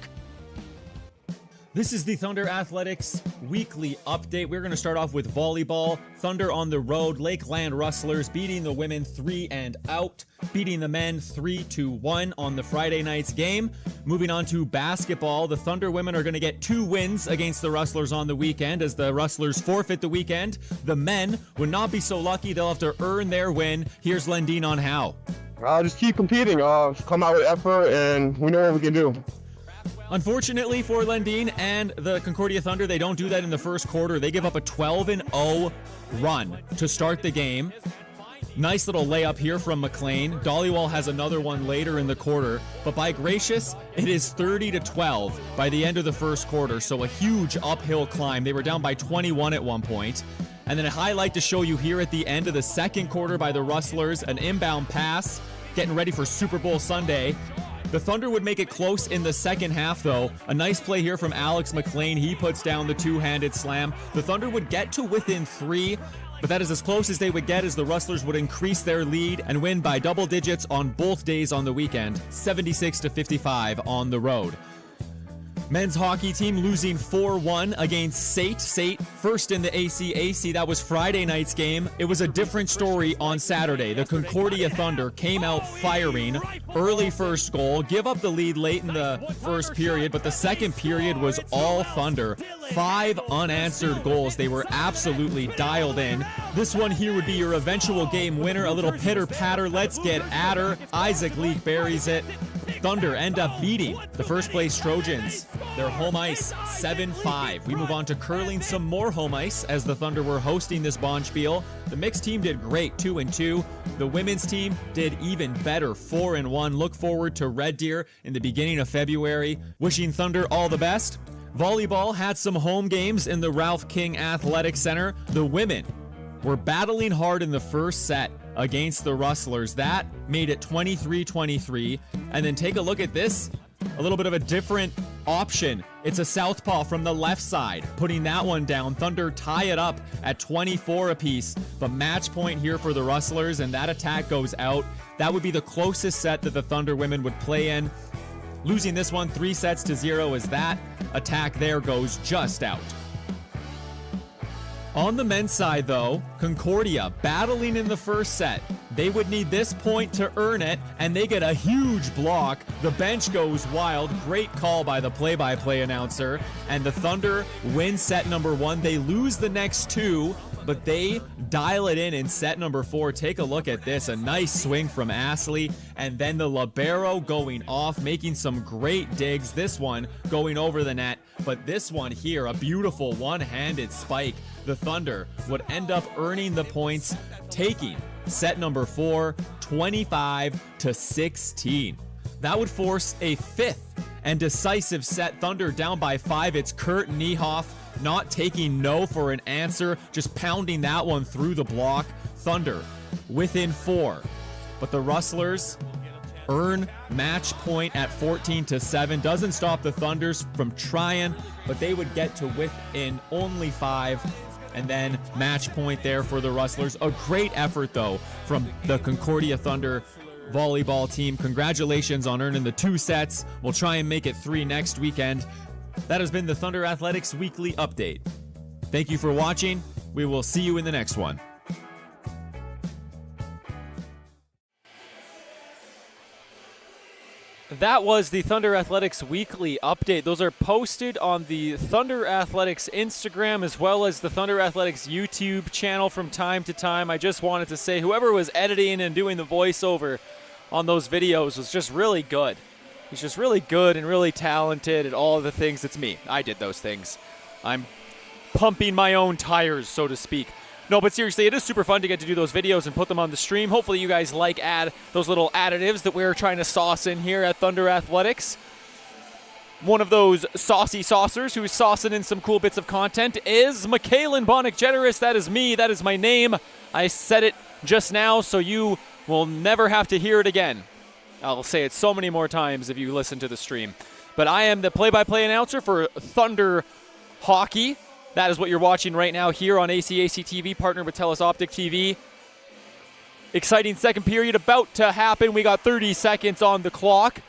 Speaker 1: This is the Thunder Athletics weekly update. We're going to start off with volleyball. Thunder on the road. Lakeland Rustlers beating the women 3-0, beating the men 3-1 on the Friday night's game. Moving on to basketball, the Thunder women are going to get 2 wins against the Rustlers on the weekend as the Rustlers forfeit the weekend. The men would not be so lucky. They'll have to earn their win. Here's Lendine on how.
Speaker 7: Just keep competing. Come out with effort, and we know what we can do.
Speaker 1: Unfortunately for Lendine and the Concordia Thunder, they don't do that in the first quarter. They give up a 12-0 run to start the game. Nice little layup here from McLean. Dollywall has another one later in the quarter, but by gracious, it is 30-12 by the end of the first quarter, so a huge uphill climb. They were down by 21 at one point. And then a highlight to show you here at the end of the second quarter by the Rustlers, an inbound pass, getting ready for Super Bowl Sunday. The Thunder would make it close in the second half, though. A nice play here from Alex McLean. He puts down the two-handed slam. The Thunder would get to within 3, but that is as close as they would get as the Rustlers would increase their lead and win by double digits on both days on the weekend, 76-55 on the road. Men's hockey team losing 4-1 against SAIT. SAIT first in the ACAC. That was Friday night's game. It was a different story on Saturday. The Concordia Thunder came out firing. Early first goal. Give up the lead late in the first period, but the second period was all Thunder. 5 unanswered goals. They were absolutely dialed in. This one here would be your eventual game winner. A little pitter-patter. Let's get at her. Isaac Leak buries it. Thunder end up beating the first place Trojans. Their home ice 7-5. We move on to curling, some more home ice as the Thunder were hosting this Bonspiel. The mixed team did great, 2-2. The women's team did even better, 4-1. Look forward to Red Deer in the beginning of February. Wishing Thunder all the best. Volleyball had some home games in the Ralph King Athletic Center. The women were battling hard in the first set against the Rustlers. That made it 23-23. And then take a look at this. A little bit of a different option. It's a southpaw from the left side, putting that one down. Thunder tie it up at 24 apiece, but match point here for the Rustlers, and that attack goes out. That would be the closest set that the Thunder women would play in. Losing this one 3-0 as that attack there goes just out. On the men's side, though, Concordia battling in the first set. They would need this point to earn it, and they get a huge block. The bench goes wild. Great call by the play-by-play announcer. And the Thunder win set number 1. They lose the next 2, but they dial it in set number 4. Take a look at this. A nice swing from Astley, and then the libero going off, making some great digs. This one going over the net, but this one here, a beautiful one-handed spike. The Thunder would end up earning the points, taking set number 4, 25-16. That would force a 5th and decisive set. Thunder down by 5. It's Kurt Niehoff not taking no for an answer, just pounding that one through the block. Thunder within 4. But the Rustlers earn match point at 14-7. Doesn't stop the Thunders from trying, but they would get to within only 5. And then match point there for the Rustlers. A great effort, though, from the Concordia Thunder volleyball team. Congratulations on earning the 2 sets. We'll try and make it 3 next weekend. That has been the Thunder Athletics Weekly Update. Thank you for watching. We will see you in the next one.
Speaker 4: That was the Thunder Athletics Weekly Update. Those are posted on the Thunder Athletics Instagram as well as the Thunder Athletics YouTube channel from time to time. I just wanted to say whoever was editing and doing the voiceover on those videos was just really good. He's just really good and really talented at all of the things. It's me. I did those things. I'm pumping my own tires, so to speak. No, but seriously, it is super fun to get to do those videos and put them on the stream. Hopefully you guys like those little additives that we're trying to sauce in here at Thunder Athletics. One of those saucy saucers who's saucing in some cool bits of content is McKaylin Bonnick-Generis. That is me. That is my name. I said it just now, so you will never have to hear it again. I'll say it so many more times if you listen to the stream. But I am the play-by-play announcer for Thunder Hockey. That is what you're watching right now here on ACAC TV, partnered with TELUS Optic TV. Exciting second period about to happen. We got 30 seconds on the clock.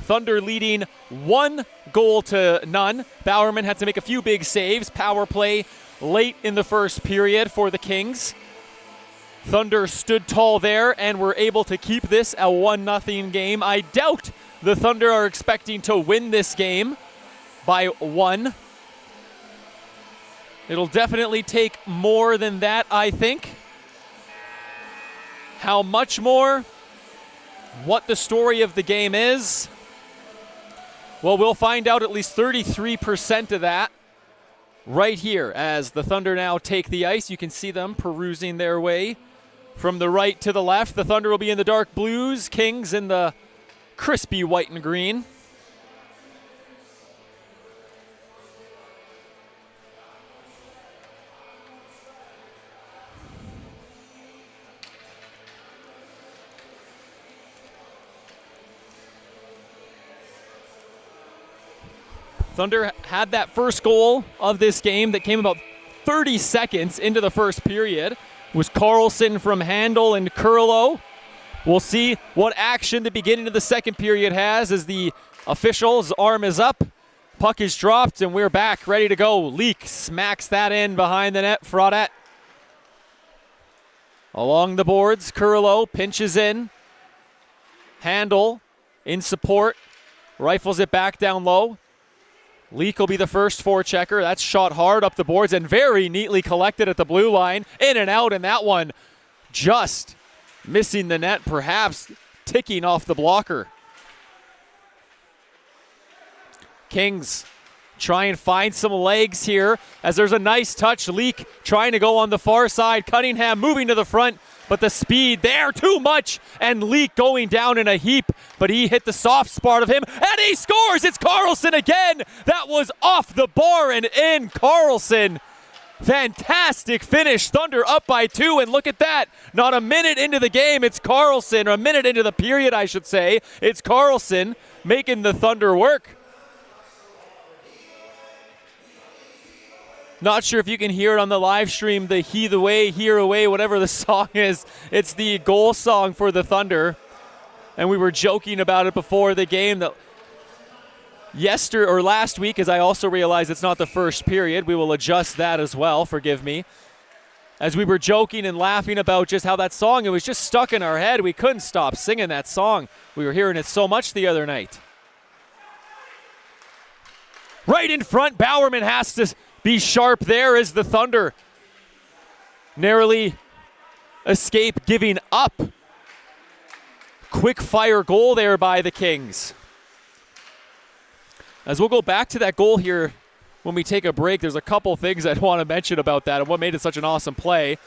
Speaker 4: Thunder leading 1-0. Bowerman had to make a few big saves. Power play late in the first period for the Kings. Thunder stood tall there and were able to keep this a 1-0 game. I doubt the Thunder are expecting to win this game by 1. It'll definitely take more than that, I think. How much more? What the story of the game is? Well, we'll find out at least 33% of that right here as the Thunder now take the ice. You can see them perusing their way from the right to the left. The Thunder will be in the dark blues, Kings in the crispy white and green. Thunder had that first goal of this game that came about 30 seconds into the first period. It was Carlson from Handel and Curlow. We'll see what action the beginning of the second period has as the official's arm is up. Puck is dropped, and we're back, ready to go. Leak smacks that in behind the net. Fraudette. Along the boards, Curlow pinches in. Handel in support. Rifles it back down low. Leak will be the first forechecker. That's shot hard up the boards and very neatly collected at the blue line. In and out, and that one just missing the net, perhaps ticking off the blocker. Kings try and find some legs here as there's a nice touch. Leak trying to go on the far side. Cunningham moving to the front, but the speed there, too much. And Leak going down in a heap, but he hit the soft spot of him, and he scores! It's Carlson again! That was off the bar and in. Carlson, fantastic finish. Thunder up by 2, and look at that. Not a minute into the game, it's Carlson, or a minute into the period, I should say. It's Carlson making the Thunder work. Not sure if you can hear it on the live stream, the He the Way, Here Away, whatever the song is. It's the goal song for the Thunder. And we were joking about it before the game that last week, as I also realized it's not the first period. We will adjust that as well, forgive me. As we were joking and laughing about just how that song, it was just stuck in our head. We couldn't stop singing that song. We were hearing it so much the other night. Right in front, Bowerman has to be sharp there as the Thunder narrowly escape giving up. Quick fire goal there by the Kings. As we'll go back to that goal here when we take a break, there's a couple things I'd want to mention about that and what made it such an awesome play.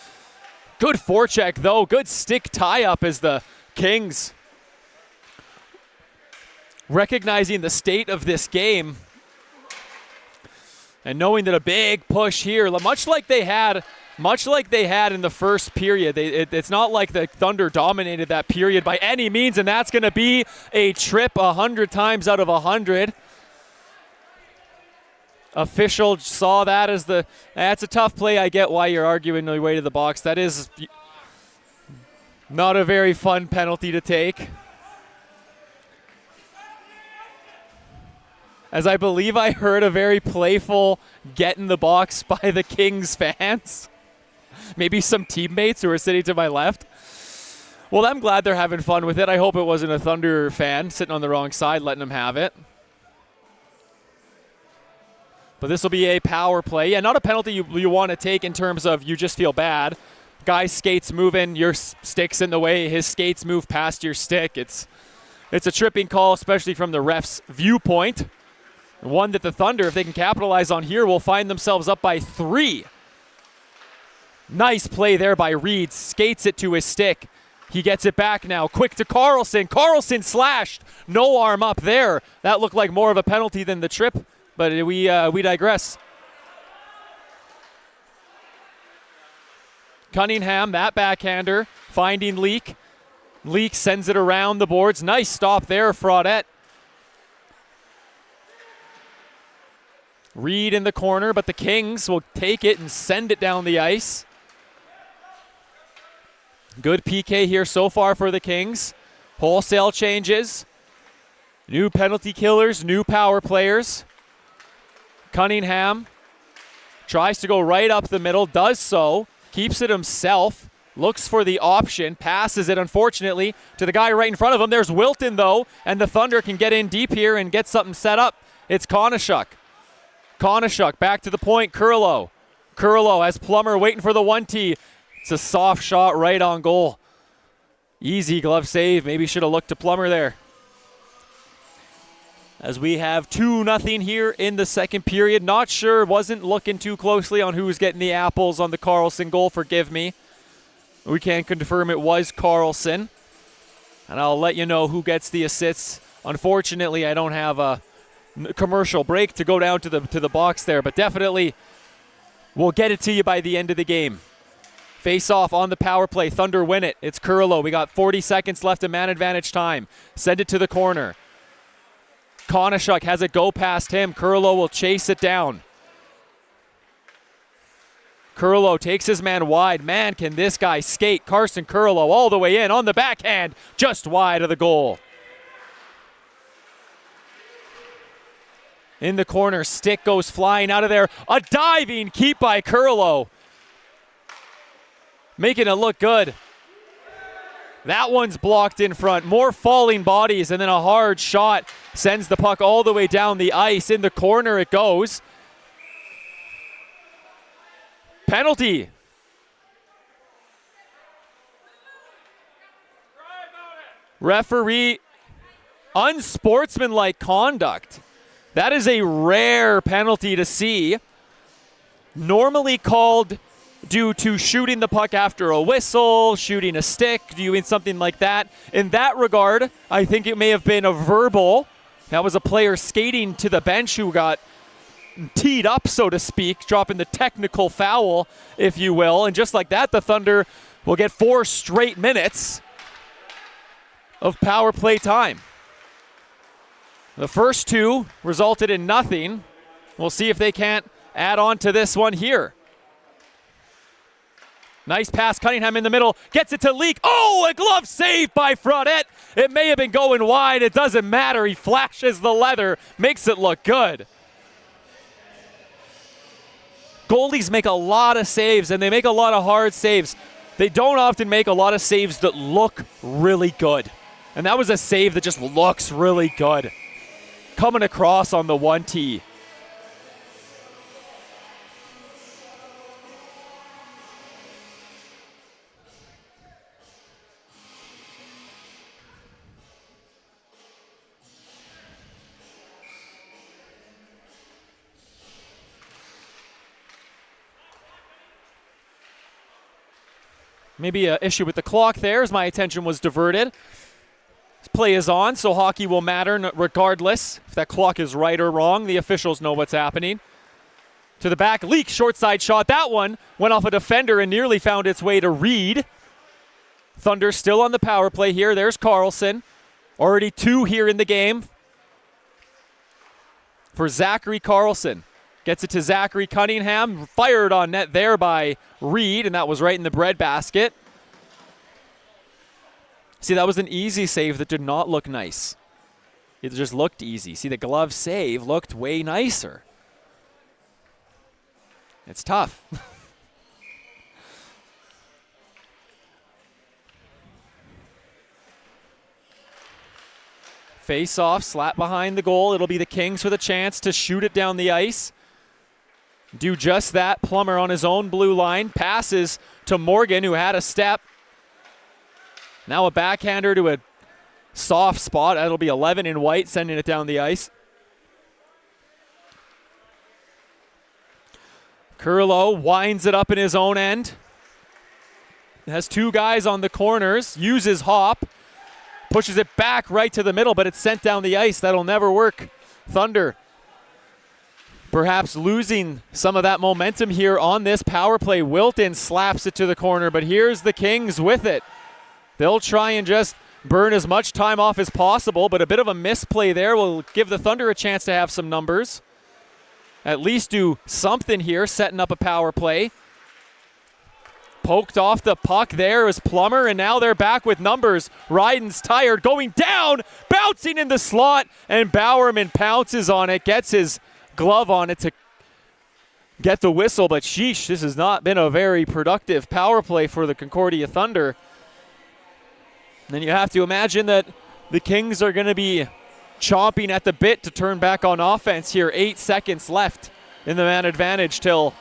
Speaker 4: Good forecheck though, good stick tie-up as the Kings, recognizing the state of this game and knowing that a big push here, much like they had in the first period. It's not like the Thunder dominated that period by any means, and that's going to be a trip 100 times out of 100. Official saw that as that's a tough play. I get why you're arguing your way to the box. That is not a very fun penalty to take. As I believe I heard a very playful get in the box by the Kings fans. Maybe some teammates who are sitting to my left. Well, I'm glad they're having fun with it. I hope it wasn't a Thunder fan sitting on the wrong side letting them have it. But this will be a power play. Yeah, not a penalty you want to take in terms of you just feel bad. Guy's skates moving, your stick's in the way, his skates move past your stick. It's a tripping call, especially from the ref's viewpoint. One that the Thunder, if they can capitalize on here, will find themselves up by 3. Nice play there by Reed. Skates it to his stick. He gets it back now. Quick to Carlson. Carlson slashed. No arm up there. That looked like more of a penalty than the trip, but we digress. Cunningham, that backhander, finding Leak. Leak sends it around the boards. Nice stop there, Fraudette. Reed in the corner, but the Kings will take it and send it down the ice. Good PK here so far for the Kings. Wholesale changes. New penalty killers, new power players. Cunningham tries to go right up the middle, does so, keeps it himself, looks for the option, passes it, unfortunately, to the guy right in front of him. There's Wilton, though, and the Thunder can get in deep here and get something set up. It's Konishuk. Konishuk back to the point. Curlow has Plummer waiting for the 1T. It's a soft shot right on goal. Easy glove save. Maybe should have looked to Plummer there. as we have 2-0 here in the second period. Not sure, wasn't looking too closely on who was getting the apples on the Carlson goal, forgive me. We can confirm it was Carlson, and I'll let you know who gets the assists. Unfortunately, I don't have a commercial break to go down to the box there, but definitely we'll get it to you by the end of the game. Face off on the power play. Thunder win it. It's Kurlo. We got 40 seconds left of man advantage time. Send it to the corner. Konashuk has it go past him. Kurlo will chase it down. Kurlo takes his man wide. Man, can this guy skate. Carson Kurlo all the way in on the backhand, just wide of the goal. In the corner, stick goes flying out of there. A diving keep by Kurlo, making it look good. That one's blocked in front. More falling bodies, and then a hard shot sends the puck all the way down the ice. In the corner it goes. Penalty. Referee, unsportsmanlike conduct. That is a rare penalty to see. Normally called due to shooting the puck after a whistle, shooting a stick, doing something like that. In that regard, I think it may have been a verbal. That was a player skating to the bench who got teed up, so to speak, dropping the technical foul, if you will. And just like that, the Thunder will get 4 straight minutes of power play time. The first 2 resulted in nothing. We'll see if they can't add on to this one here. Nice pass, Cunningham in the middle, gets it to Leak. Oh, a glove save by Frodette. It may have been going wide, it doesn't matter. He flashes the leather, makes it look good. Goalies make a lot of saves, and they make a lot of hard saves. They don't often make a lot of saves that look really good. And that was a save that just looks really good. Coming across on the 1T. Maybe an issue with the clock there as my attention was diverted. This play is on, so hockey will matter regardless if that clock is right or wrong. The officials know what's happening. To the back, Leak, short side shot. That one went off a defender and nearly found its way to Reed. Thunder still on the power play here. There's Carlson. Already 2 here in the game for Zachary Carlson. Gets it to Zachary Cunningham. Fired on net there by Reed, and that was right in the breadbasket. See, that was an easy save that did not look nice. It just looked easy. See, the glove save looked way nicer. It's tough. Face off, slap behind the goal. It'll be the Kings with a chance to shoot it down the ice. Do just that. Plummer on his own blue line. Passes to Morgan, who had a step. Now a backhander to a soft spot. That'll be 11 in white, sending it down the ice. Kurlo winds it up in his own end. Has 2 guys on the corners. Uses hop. Pushes it back right to the middle, but it's sent down the ice. That'll never work. Thunder perhaps losing some of that momentum here on this power play. Wilton slaps it to the corner, but here's the Kings with it. They'll try and just burn as much time off as possible, but a bit of a misplay there will give the Thunder a chance to have some numbers. At least do something here, setting up a power play. Poked off the puck there is Plummer, and now they're back with numbers. Ryden's tired, going down, bouncing in the slot, and Bowerman pounces on it, gets his glove on it to get the whistle, but sheesh, this has not been a very productive power play for the Concordia Thunder. And you have to imagine that the Kings are going to be chomping at the bit to turn back on offense here. 8 seconds left in the man advantage till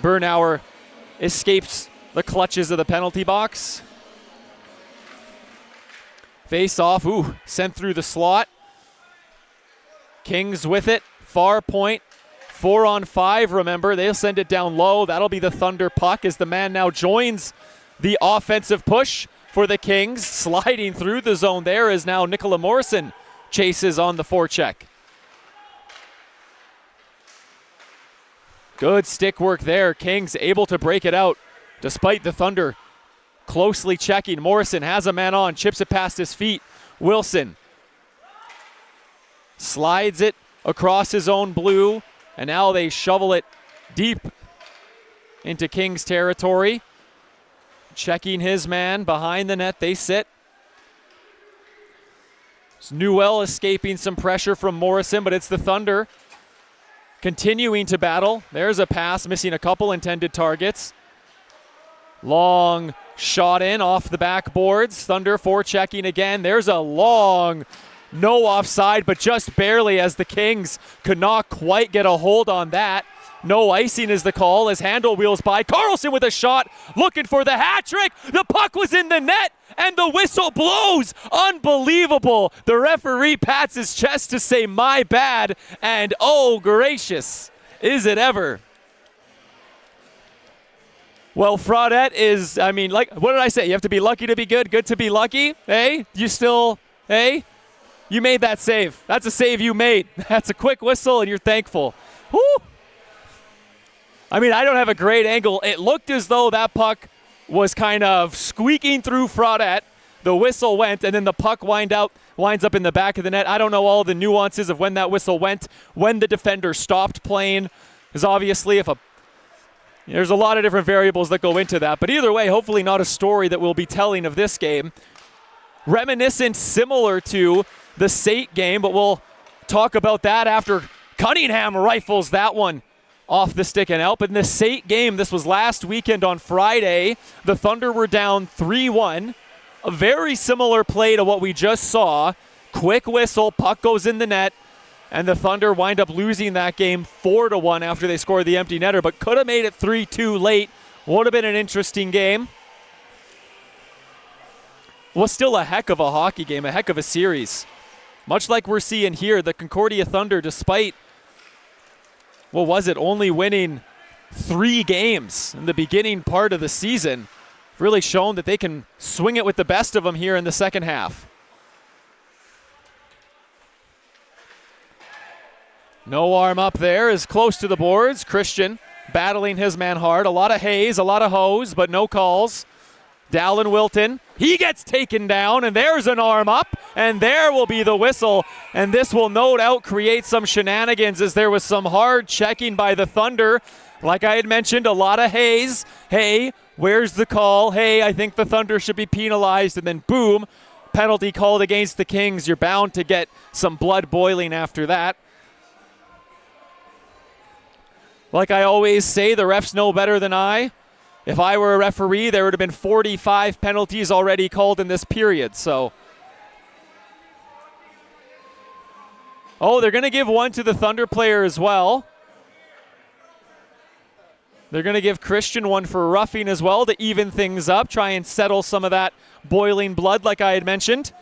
Speaker 4: Bernauer escapes the clutches of the penalty box. Face off, sent through the slot. Kings with it, far point, 4-on-5, remember. They'll send it down low. That'll be the Thunder puck as the man now joins the offensive push for the Kings. Sliding through the zone there is now Nicola Morrison. Chases on the forecheck. Good stick work there. Kings able to break it out despite the Thunder closely checking. Morrison has a man on, chips it past his feet. Wilson slides it across his own blue, and now they shovel it deep into Kings territory. Checking his man behind the net, they sit. It's Newell escaping some pressure from Morrison, but it's the Thunder continuing to battle. There's a pass, missing a couple intended targets. Long shot in off the backboards. Thunder forechecking again. There's a long no offside, but just barely, as the Kings could not quite get a hold on that. No icing is the call as Handel wheels by. Carlson with a shot, looking for the hat trick. The puck was in the net, and the whistle blows. Unbelievable. The referee pats his chest to say, my bad, and oh gracious, is it ever. Well, Fraudette is, I mean, like, what did I say? You have to be lucky to be good, good to be lucky? Hey, you still, hey? You made that save. That's a save you made. That's a quick whistle, and you're thankful. Woo! I mean, I don't have a great angle. It looked as though that puck was kind of squeaking through Fraudette. The whistle went, and then the puck winds up in the back of the net. I don't know all the nuances of when that whistle went, when the defender stopped playing. Because obviously, there's a lot of different variables that go into that. But either way, hopefully not a story that we'll be telling of this game. Reminiscent, similar to the Sate game, but we'll talk about that after Cunningham rifles that one off the stick and out. But in the Sate game, this was last weekend on Friday, the Thunder were down 3-1. A very similar play to what we just saw. Quick whistle, puck goes in the net, and the Thunder wind up losing that game 4-1 after they scored the empty netter, but could have made it 3-2 late. Would have been an interesting game. Was still a heck of a hockey game, a heck of a series. Much like we're seeing here, the Concordia Thunder, despite, what was it, only winning 3 games in the beginning part of the season, really shown that they can swing it with the best of them here in the second half. No arm up there, is close to the boards. Christian battling his man hard. A lot of haze, a lot of hose, but no calls. Dallin Wilton, he gets taken down, and there's an arm up, and there will be the whistle, and this will no doubt create some shenanigans as there was some hard checking by the Thunder. Like I had mentioned, a lot of haze. Hey, where's the call? Hey, I think the Thunder should be penalized, and then boom, penalty called against the Kings. You're bound to get some blood boiling after that. Like I always say, the refs know better than I. If I were a referee, there would have been 45 penalties already called in this period. So, oh, they're going to give one to the Thunder player as well. They're going to give Christian one for roughing as well to even things up, try and settle some of that boiling blood like I had mentioned.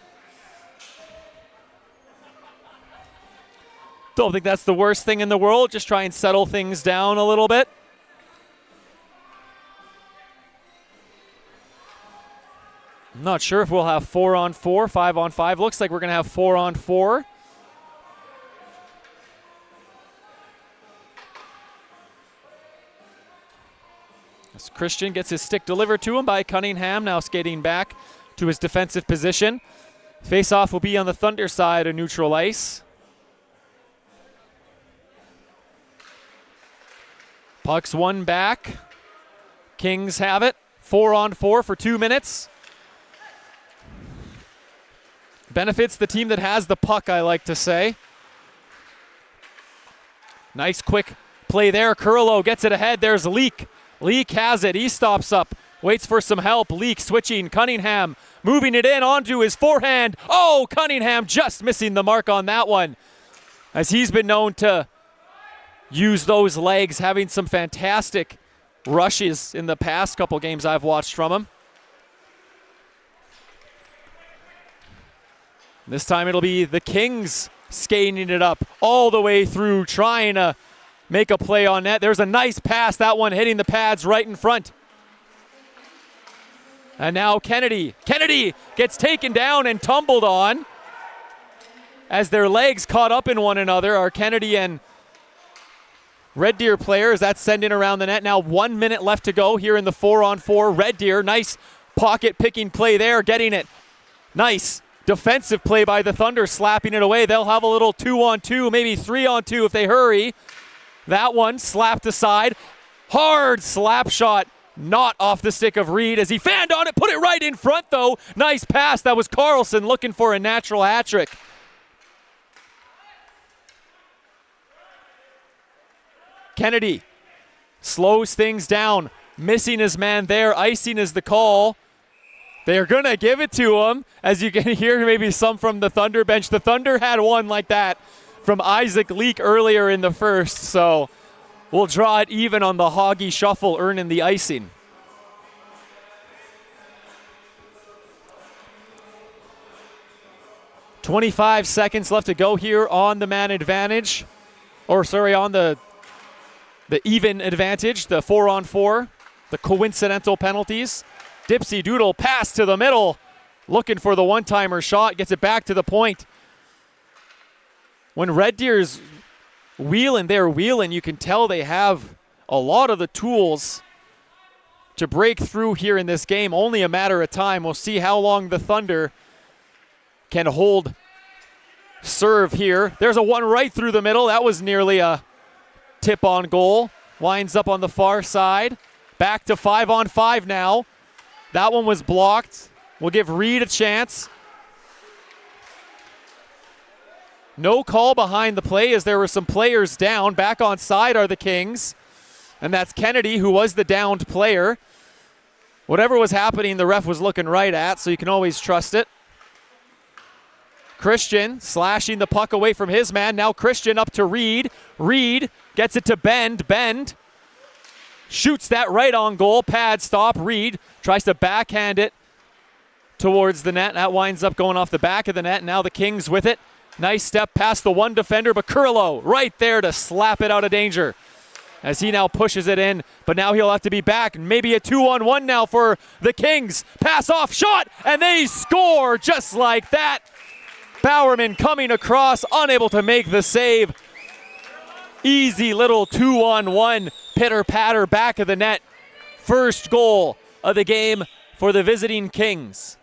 Speaker 4: Don't think that's the worst thing in the world. Just try and settle things down a little bit. I'm not sure if we'll have 4-on-4, 5-on-5. Looks like we're going to have 4-on-4. As Christian gets his stick delivered to him by Cunningham, now skating back to his defensive position. Face-off will be on the Thunder side of neutral ice. Puck's one back. Kings have it. 4-on-4 for 2 minutes. Benefits the team that has the puck, I like to say. Nice quick play there. Curlow gets it ahead. There's Leak. Leak has it. He stops up. Waits for some help. Leak switching. Cunningham moving it in onto his forehand. Oh, Cunningham just missing the mark on that one. As he's been known to use those legs, having some fantastic rushes in the past couple games I've watched from him. This time it'll be the Kings skating it up all the way through, trying to make a play on net. There's a nice pass, that one hitting the pads right in front. And now Kennedy. Kennedy gets taken down and tumbled on as their legs caught up in one another. Our Kennedy and Red Deer players, that's sending around the net. Now 1 minute left to go here in the 4-on-4. Red Deer, nice pocket picking play there, getting it. Nice defensive play by the Thunder, slapping it away. They'll have a little 2-on-2, maybe 3-on-2 if they hurry. That one slapped aside. Hard slap shot, not off the stick of Reed as he fanned on it, put it right in front though. Nice pass, that was Carlson looking for a natural hat trick. Kennedy slows things down, missing his man there. Icing is the call. They're going to give it to him, as you can hear maybe some from the Thunder bench. The Thunder had one like that from Isaac Leak earlier in the first, so we'll draw it even on the Hoggy Shuffle, earning the icing. .25 seconds left to go here on the man advantage. Or sorry, on the even advantage, the 4-on-4, the coincidental penalties. Dipsy Doodle pass to the middle, looking for the one-timer shot, gets it back to the point. When Red Deer's wheeling, they're wheeling, you can tell they have a lot of the tools to break through here in this game. Only a matter of time. We'll see how long the Thunder can hold serve here. There's a one right through the middle. That was nearly a tip on goal. Winds up on the far side. Back to 5-on-5 now. That one was blocked. We'll give Reed a chance. No call behind the play as there were some players down. Back on side are the Kings. And that's Kennedy, who was the downed player. Whatever was happening, the ref was looking right at, so you can always trust it. Christian slashing the puck away from his man. Now Christian up to Reed. Reed gets it to Bend. Bend shoots that right on goal. Pad stop. Reed tries to backhand it towards the net. That winds up going off the back of the net. Now the Kings with it. Nice step past the one defender, but Curlo right there to slap it out of danger as he now pushes it in. But now he'll have to be back. Maybe a 2-on-1 now for the Kings. Pass off, shot, and they score just like that. Bowerman coming across, unable to make the save. Easy little 2-on-1 pitter-patter back of the net. First goal of the game for the visiting Kings.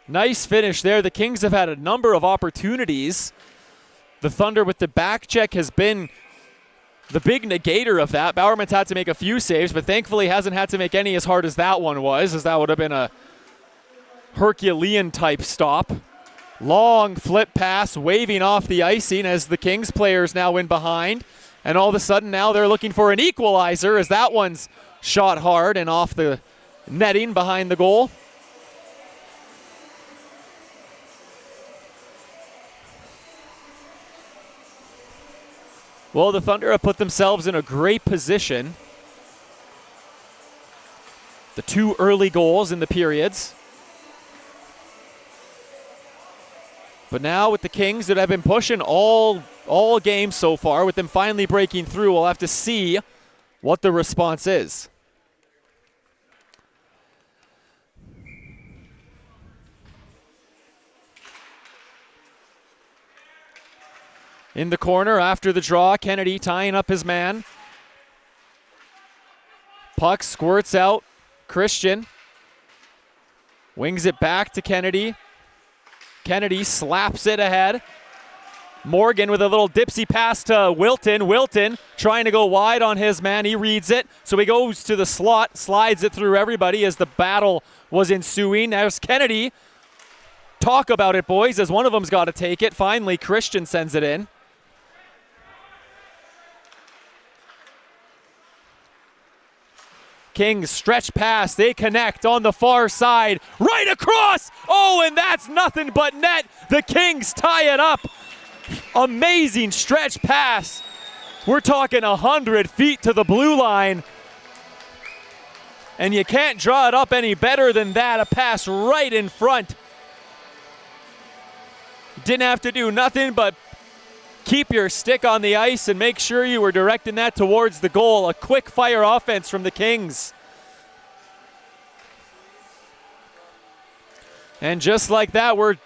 Speaker 4: Nice finish there. The Kings have had a number of opportunities. The Thunder with the back check has been the big negator of that. Bowerman's had to make a few saves, but thankfully hasn't had to make any as hard as that one was, as that would have been a Herculean type stop. Long flip pass, waving off the icing as the Kings players now in behind. And all of a sudden now they're looking for an equalizer as that one's shot hard and off the netting behind the goal. Well, the Thunder have put themselves in a great position. The two early goals in the periods. But now with the Kings that have been pushing all game so far, with them finally breaking through, we'll have to see what the response is. In the corner after the draw, Kennedy tying up his man. Puck squirts out. Christian wings it back to Kennedy. Kennedy slaps it ahead. Morgan with a little dipsy pass to Wilton. Wilton trying to go wide on his man. He reads it, so he goes to the slot, slides it through everybody as the battle was ensuing. There's Kennedy. Talk about it, boys, as one of them's got to take it. Finally, Christian sends it in. Kings stretch pass, they connect on the far side, right across, oh, and that's nothing but net. The Kings tie it up. Amazing stretch pass. We're talking 100 feet to the blue line. And you can't draw it up any better than that. A pass right in front. Didn't have to do nothing but keep your stick on the ice and make sure you were directing that towards the goal. A quick fire offense from the Kings. And just like that, we're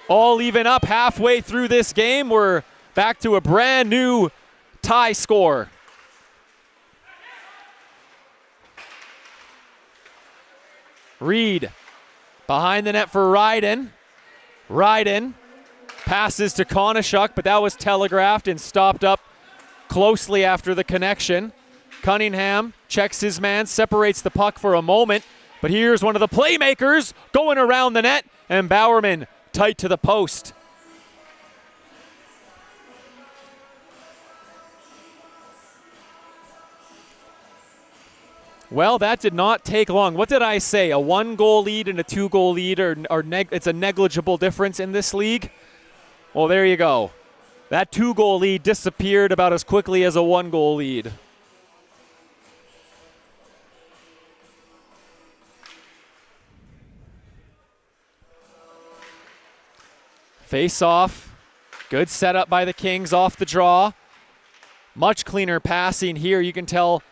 Speaker 4: all even up halfway through this game. We're back to a brand new tie score. Reed behind the net for Ryden. Ryden passes to Konishuk, but that was telegraphed and stopped up closely after the connection. Cunningham checks his man, separates the puck for a moment, but here's one of the playmakers going around the net, and Bowerman tight to the post. Well, that did not take long. What did I say? A 1-goal lead and a 2-goal lead, it's a negligible difference in this league? Well, there you go. That 2-goal lead disappeared about as quickly as a 1-goal lead. Face off. Good setup by the Kings off the draw. Much cleaner passing here. You can tell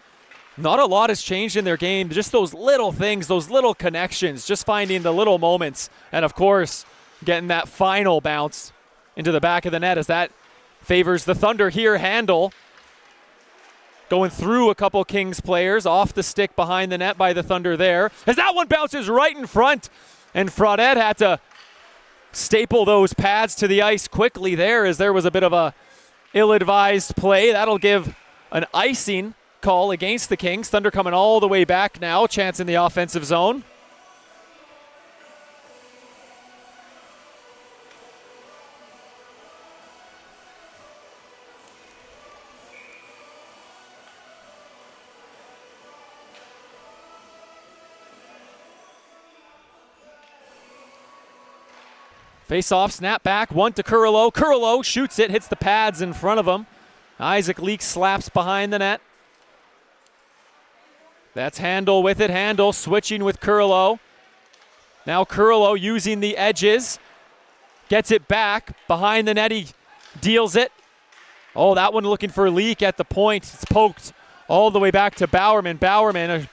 Speaker 4: not a lot has changed in their game. Just those little things, those little connections, just finding the little moments. And, of course, getting that final bounce into the back of the net as that favors the Thunder here. Handel going through a couple Kings players, off the stick behind the net by the Thunder there. As that one bounces right in front, and Fraudette had to staple those pads to the ice quickly there as there was a bit of a ill-advised play. That'll give an icing call against the Kings. Thunder coming all the way back now. Chance in the offensive zone. Face-off, snap back, one to Kurlo. Kurlo shoots it, hits the pads in front of him. Isaac Leak slaps behind the net. That's Handel with it. Handel switching with Kurlo. Now Kurlo using the edges. Gets it back. Behind the net, he deals it. Oh, that one looking for Leak at the point. It's poked all the way back to Bowerman. Bowerman, a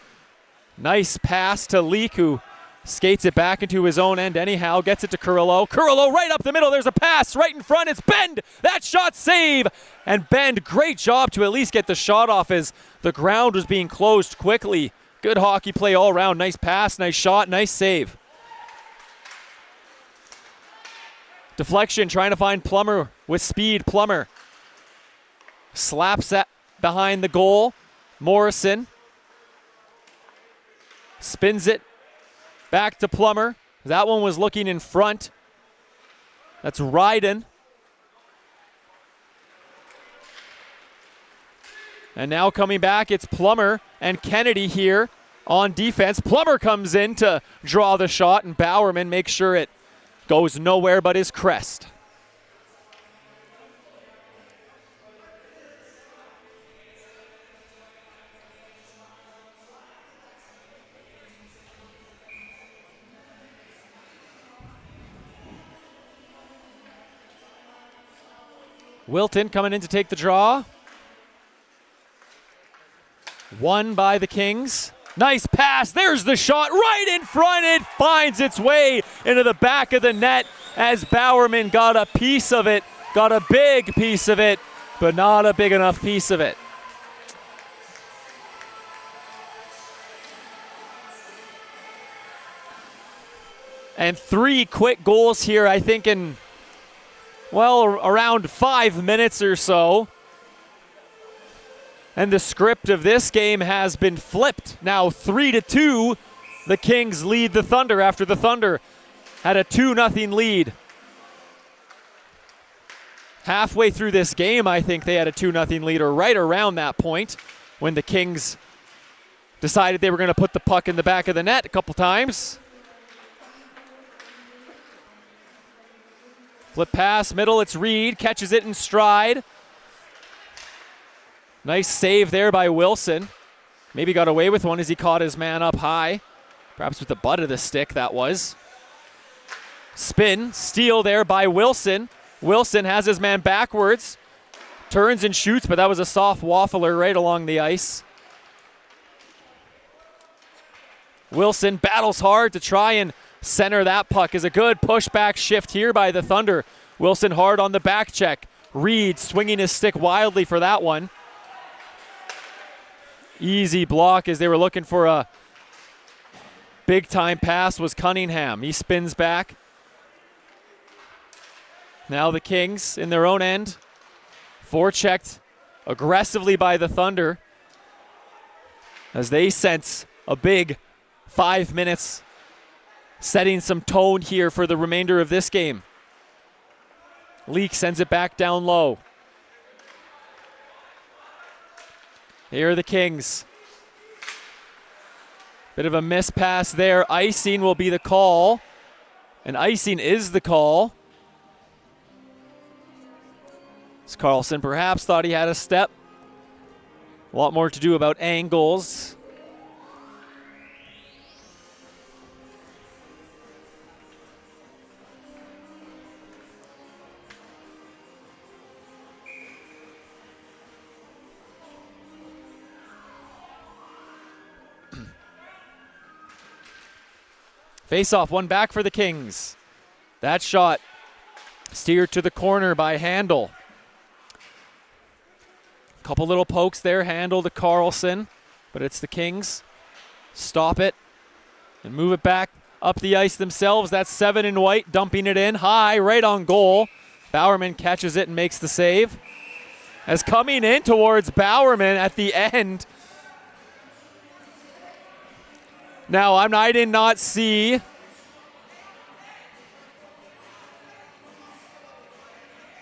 Speaker 4: nice pass to Leak, who skates it back into his own end anyhow. Gets it to Kurlo. Kurlo right up the middle. There's a pass right in front. It's Bend. That shot save. And Bend, great job to at least get the shot off as the ground was being closed quickly. Good hockey play all around. Nice pass, nice shot, nice save. Deflection, trying to find Plummer with speed. Plummer slaps that behind the goal. Morrison spins it back to Plummer. That one was looking in front. That's Ryden. And now coming back, it's Plummer and Kennedy here on defense. Plummer comes in to draw the shot, and Bowerman makes sure it goes nowhere but his crest. Wilton coming in to take the draw. Won by the Kings. Nice pass. There's the shot right in front. It finds its way into the back of the net as Bowerman got a piece of it. Got a big piece of it, but not a big enough piece of it. And 3 quick goals here, I think, in, well, around 5 minutes or so. And the script of this game has been flipped. Now 3-2, the Kings lead the Thunder after the Thunder had a 2-0 lead. Halfway through this game, I think they had a 2-0 lead, or right around that point, when the Kings decided they were going to put the puck in the back of the net a couple times. Flip pass, middle, it's Reed, catches it in stride. Nice save there by Wilson. Maybe got away with one as he caught his man up high. Perhaps with the butt of the stick, that was. Spin, steal there by Wilson. Wilson has his man backwards. Turns and shoots, but that was a soft waffler right along the ice. Wilson battles hard to try and center that puck. Is a good pushback shift here by the Thunder. Wilson hard on the back check. Reed swinging his stick wildly for that one. Easy block as they were looking for a big-time pass was Cunningham. He spins back. Now the Kings in their own end. Forechecked aggressively by the Thunder as they sense a big 5 minutes, setting some tone here for the remainder of this game. Leak sends it back down low. Here are the Kings. Bit of a miss pass there. Icing will be the call. And icing is the call. As Carlson perhaps thought he had a step. A lot more to do about angles. Face-off, one back for the Kings. That shot steered to the corner by Handel. Couple little pokes there, Handel to Carlson, but it's the Kings. Stop it and move it back up the ice themselves. That's 7 in white, dumping it in high, right on goal. Bowerman catches it and makes the save. As coming in towards Bowerman at the end. Now, I did not see.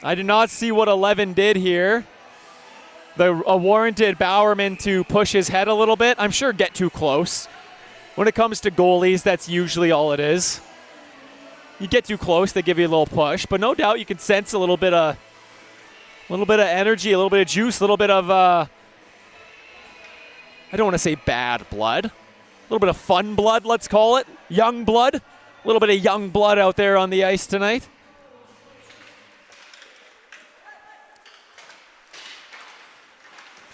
Speaker 4: I did not see what 11 did here. A warranted Bowerman to push his head a little bit. I'm sure get too close. When it comes to goalies, that's usually all it is. You get too close, they give you a little push. But no doubt you can sense a little bit of energy, a little bit of juice, a little bit of, I don't want to say bad blood. A little bit of fun blood, let's call it. Young blood. A little bit of young blood out there on the ice tonight.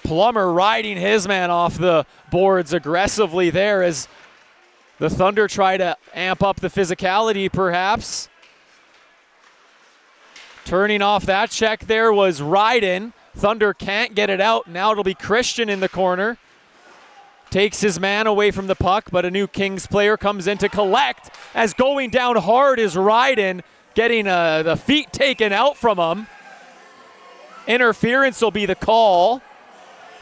Speaker 4: Plummer riding his man off the boards aggressively there as the Thunder try to amp up the physicality perhaps. Turning off that check there was Ryden. Thunder can't get it out. Now it'll be Christian in the corner. Takes his man away from the puck, but a new Kings player comes in to collect as going down hard is Ryden, getting the feet taken out from him. Interference will be the call.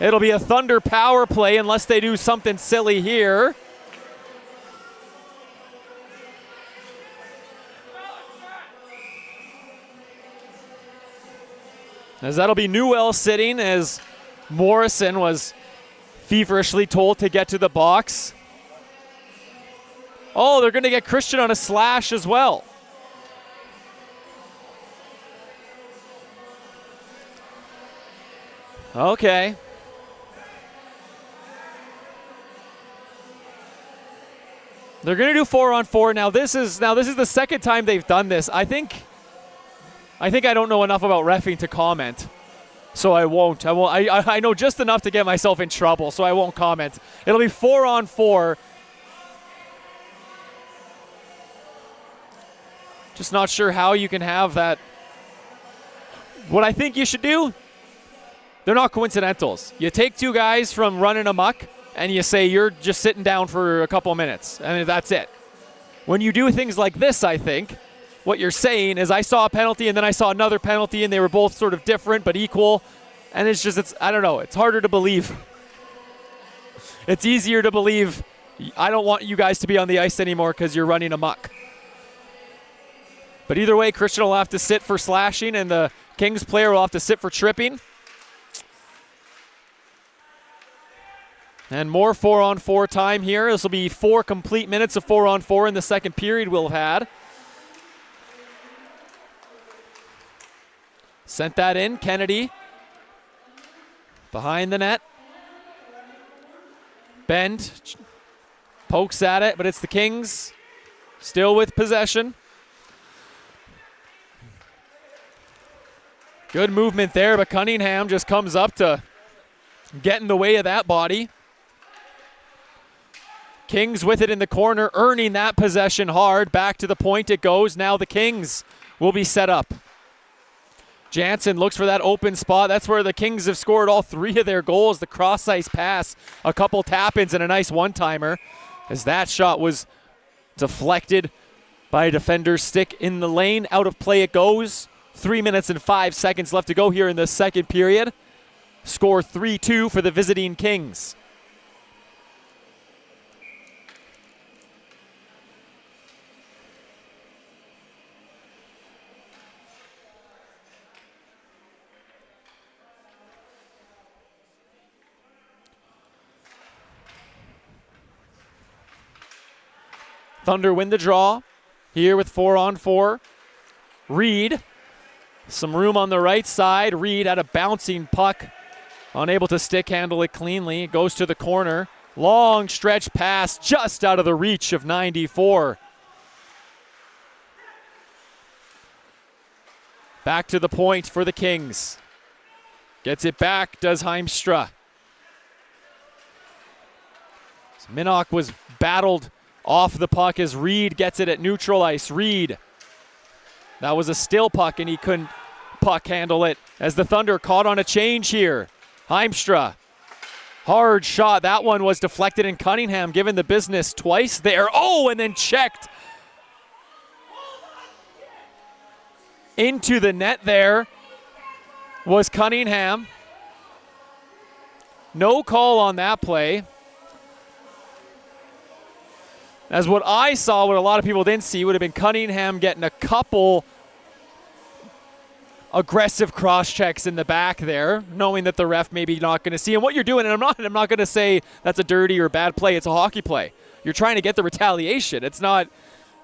Speaker 4: It'll be a Thunder power play unless they do something silly here. As that'll be Newell sitting as Morrison was feverishly told to get to the box. Oh, they're going to get Christian on a slash as well. Okay. They're going to do 4-on-4. Now this is the second time they've done this. I think I don't know enough about reffing to comment. So I won't. I know just enough to get myself in trouble, so I won't comment. It'll be 4-on-4. Just not sure how you can have that. What I think you should do, they're not coincidentals. You take two guys from running amok, and you say you're just sitting down for a couple of minutes, and that's it. When you do things like this, I think, what you're saying is I saw a penalty and then I saw another penalty and they were both sort of different but equal. And I don't know, it's harder to believe. It's easier to believe I don't want you guys to be on the ice anymore because you're running amok. But either way, Christian will have to sit for slashing and the Kings player will have to sit for tripping. And more 4-on-4 time here. This will be 4 complete minutes of 4-on-4 in the second period we'll have had. Sent that in, Kennedy. Behind the net. Bend pokes at it, but it's the Kings still with possession. Good movement there, but Cunningham just comes up to get in the way of that body. Kings with it in the corner, earning that possession hard. Back to the point it goes. Now the Kings will be set up. Jansen looks for that open spot. That's where the Kings have scored all 3 of their goals. The cross-ice pass, a couple tap-ins, and a nice one-timer. As that shot was deflected by a defender's stick in the lane. Out of play it goes. 3 minutes and 5 seconds left to go here in the second period. Score 3-2 for the visiting Kings. Thunder win the draw here with 4-on-4. Reed, some room on the right side. Reed had a bouncing puck, unable to stick handle it cleanly. It goes to the corner. Long stretch pass just out of the reach of 94. Back to the point for the Kings. Gets it back, does Heimstra. Minnock was battled off the puck as Reed gets it at neutral ice. Reed, that was a still puck and he couldn't puck handle it as the Thunder caught on a change here. Heimstra, hard shot. That one was deflected and Cunningham given the business twice there. Oh, and then checked into the net there was Cunningham. No call on that play. As what I saw, what a lot of people didn't see, would have been Cunningham getting a couple aggressive cross checks in the back there, knowing that the ref maybe not going to see. And what you're doing, and I'm not going to say that's a dirty or bad play. It's a hockey play. You're trying to get the retaliation. It's not.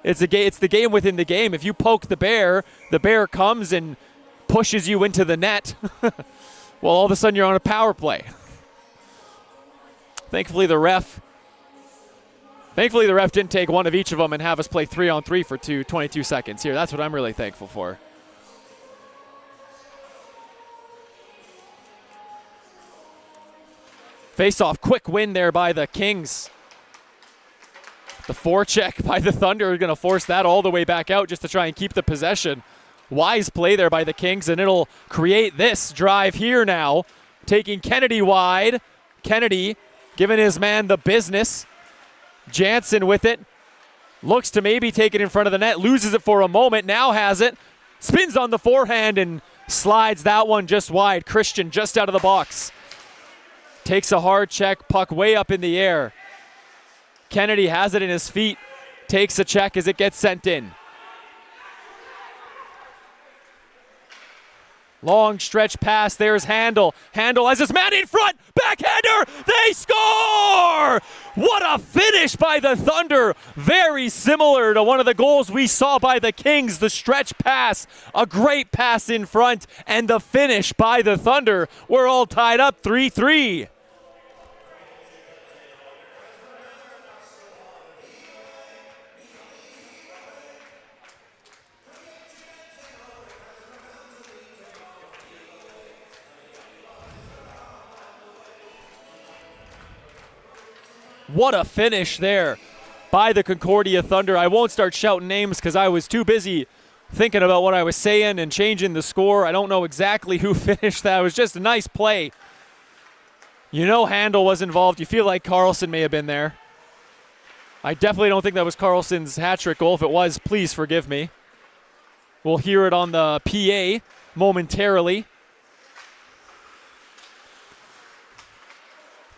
Speaker 4: It's the game within the game. If you poke the bear comes and pushes you into the net. Well, all of a sudden you're on a power play. Thankfully, the ref didn't take one of each of them and have us play 3-on-3 for 22 seconds here. That's what I'm really thankful for. Face-off, quick win there by the Kings. The forecheck by the Thunder are going to force that all the way back out just to try and keep the possession. Wise play there by the Kings, and it'll create this drive here now. Taking Kennedy wide. Kennedy giving his man the business. Jansen with it, looks to maybe take it in front of the net, loses it for a moment, now has it, spins on the forehand and slides that one just wide. Christian just out of the box. Takes a hard check, puck way up in the air. Kennedy has it in his feet, takes a check as it gets sent in. Long stretch pass, there's Handel. Handel has his man in front, backhander, they score! What a finish by the Thunder. Very similar to one of the goals we saw by the Kings, the stretch pass, a great pass in front, and the finish by the Thunder. We're all tied up 3-3. What a finish there by the Concordia Thunder. I won't start shouting names because I was too busy thinking about what I was saying and changing the score. I don't know exactly who finished that. It was just a nice play. You know Handel was involved. You feel like Carlson may have been there. I definitely don't think that was Carlson's hat-trick goal. If it was, please forgive me. We'll hear it on the PA momentarily.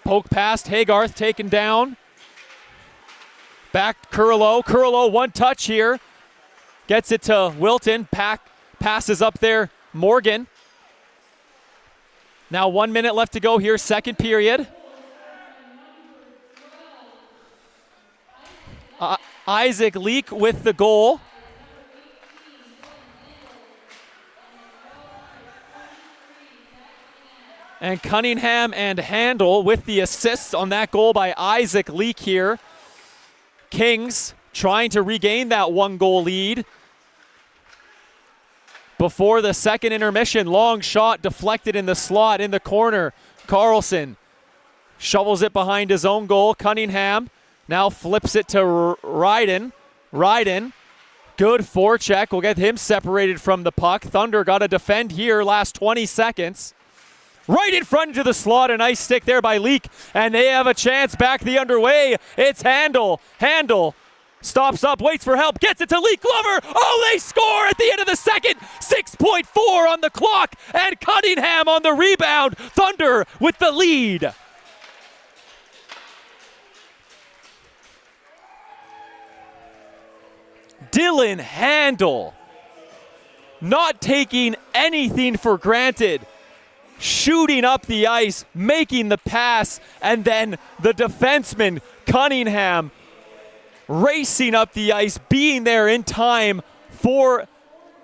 Speaker 4: Poke past, Haygarth taken down. Back Curlow. Curlow, one touch here. Gets it to Wilton. Passes up there, Morgan. Now 1 minute left to go here, second period. Isaac Leak with the goal. And Cunningham and Handel with the assists on that goal by Isaac Leak here. Kings trying to regain that 1-goal lead. Before the second intermission, long shot deflected in the slot in the corner. Carlson shovels it behind his own goal. Cunningham now flips it to Ryden. Ryden, good forecheck. We'll get him separated from the puck. Thunder got to defend here last 20 seconds. Right in front into the slot, a nice stick there by Leak, and they have a chance back the underway. It's Handel. Handel stops up, waits for help, gets it to Leak. Glover, oh, they score at the end of the second. 6.4 on the clock, and Cunningham on the rebound. Thunder with the lead. Dylan Handel, not taking anything for granted, shooting up the ice, making the pass, and then the defenseman, Cunningham, racing up the ice, being there in time for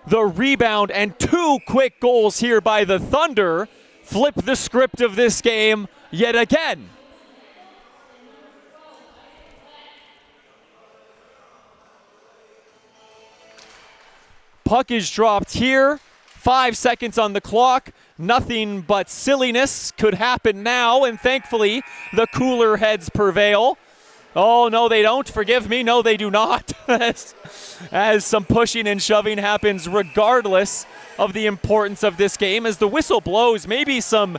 Speaker 4: the rebound, and 2 quick goals here by the Thunder flip the script of this game yet again. Puck is dropped here. 5 seconds on the clock. Nothing but silliness could happen now, and thankfully the cooler heads prevail. Oh, no, they don't. Forgive me. No, they do not. As some pushing and shoving happens regardless of the importance of this game. As the whistle blows, maybe some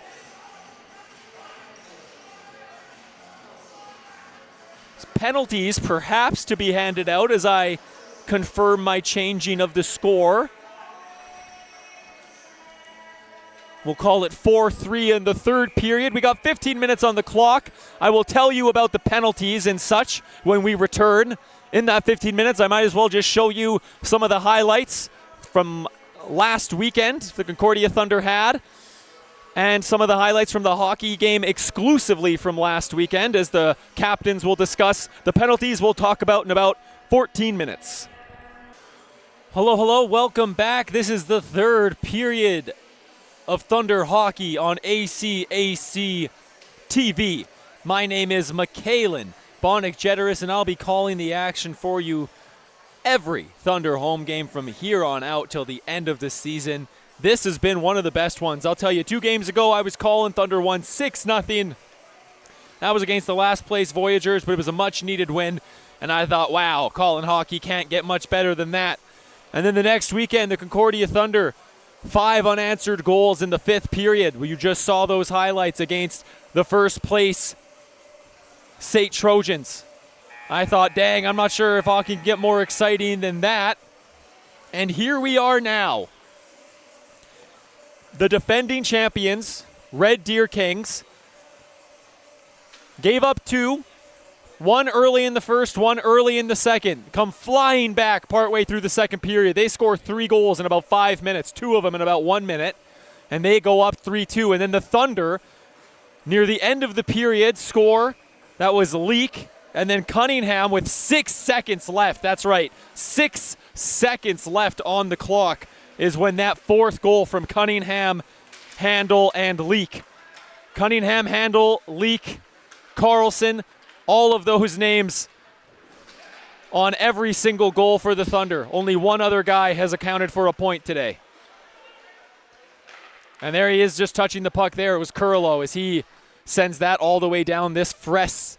Speaker 4: penalties perhaps to be handed out as I confirm my changing of the score. We'll call it 4-3 in the third period. We got 15 minutes on the clock. I will tell you about the penalties and such when we return. In that 15 minutes, I might as well just show you some of the highlights from last weekend the Concordia Thunder had, and some of the highlights from the hockey game exclusively from last weekend, as the captains will discuss the penalties we'll talk about in about 14 minutes. Hello, hello, welcome back. This is the third period of Thunder Hockey on ACAC TV. My name is Michaelin Bonnick-Jetteris, and I'll be calling the action for you every Thunder home game from here on out till the end of the season. This has been one of the best ones. I'll tell you, 2 games ago I was calling Thunder won 6-0. That was against the last place Voyagers, but it was a much needed win, and I thought, wow, calling hockey can't get much better than that. And then the next weekend, the Concordia Thunder, 5 unanswered goals in the 5th period. Well, you just saw those highlights against the first place St. Trojans. I thought, dang, I'm not sure if hockey can get more exciting than that. And here we are now. The defending champions, Red Deer Kings, gave up 2. 1 early in the first, 1 early in the second. Come flying back partway through the second period. They score 3 goals in about 5 minutes, 2 of them in about 1 minute, and they go up 3-2. And then the Thunder, near the end of the period, score. That was Leak. And then Cunningham with 6 seconds left. That's right, 6 seconds left on the clock is when that 4th goal from Cunningham, Handel, and Leak. Cunningham, Handel, Leak, Carlson, all of those names on every single goal for the Thunder. Only one other guy has accounted for a point today. And there he is just touching the puck there. It was Curlow as he sends that all the way down this fresh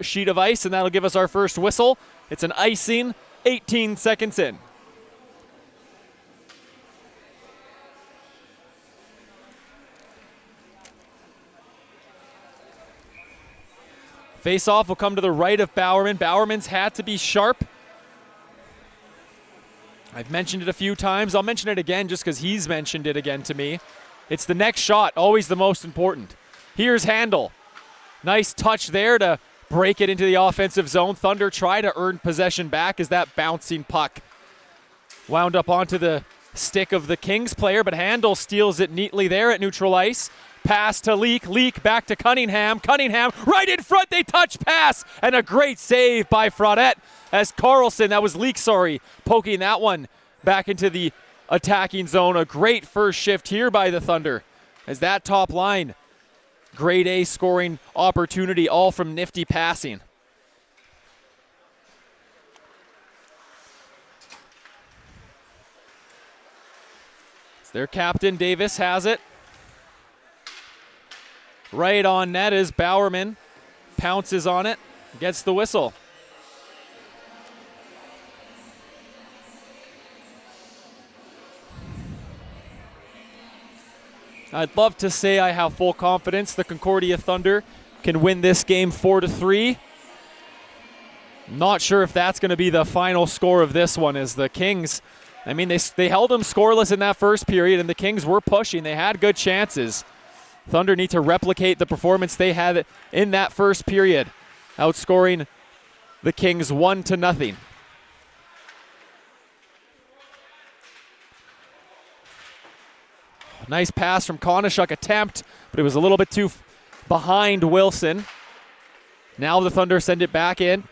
Speaker 4: sheet of ice, and that'll give us our first whistle. It's an icing, 18 seconds in. Face-off will come to the right of Bowerman. Bowerman's had to be sharp. I've mentioned it a few times. I'll mention it again just because he's mentioned it again to me. It's the next shot, always the most important. Here's Handel. Nice touch there to break it into the offensive zone. Thunder try to earn possession back as that bouncing puck wound up onto the stick of the Kings player, but Handel steals it neatly there at neutral ice. Pass to Leak. Leak back to Cunningham. Cunningham right in front. They touch pass. And a great save by Fraudette as Carlson, that was Leak, sorry, poking that one back into the attacking zone. A great first shift here by the Thunder as that top line grade A scoring opportunity, all from nifty passing. Their captain, Davis, has it. Right on net is Bowerman. Pounces on it, gets the whistle. I'd love to say I have full confidence the Concordia Thunder can win this game 4-3. Not sure if that's going to be the final score of this one, as the Kings, I mean, they held them scoreless in that first period, and the Kings were pushing. They had good chances. Thunder need to replicate the performance they had in that first period, outscoring the Kings 1-0. Nice pass from Konishuk attempt, but it was a little bit too behind Wilson. Now the Thunder send it back in.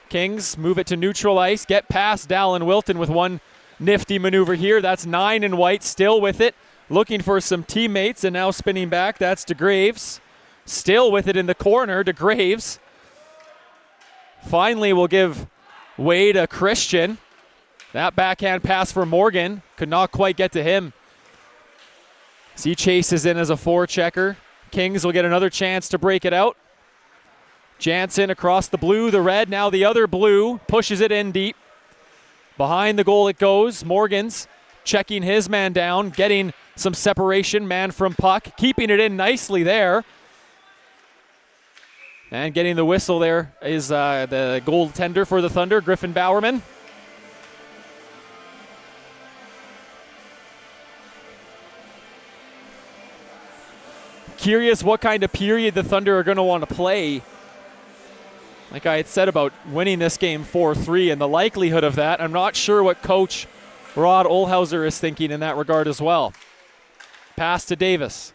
Speaker 4: Kings move it to neutral ice, get past Dallin Wilton with one nifty maneuver here. That's 9 in white, still with it, looking for some teammates, and now spinning back, that's DeGraves. Still with it in the corner, DeGraves. Finally will give way to Christian. That backhand pass for Morgan could not quite get to him. As he chases in as a forechecker. Kings will get another chance to break it out. Jansen across the blue, the red, now the other blue, pushes it in deep. Behind the goal it goes. Morgan's checking his man down, getting some separation, man from puck, keeping it in nicely there. And getting the whistle there is the goaltender for the Thunder, Griffin Bowerman. Curious what kind of period the Thunder are going to want to play. Like I had said about winning this game 4-3 and the likelihood of that, I'm not sure what coach Rod Olhauser is thinking in that regard as well. Pass to Davis.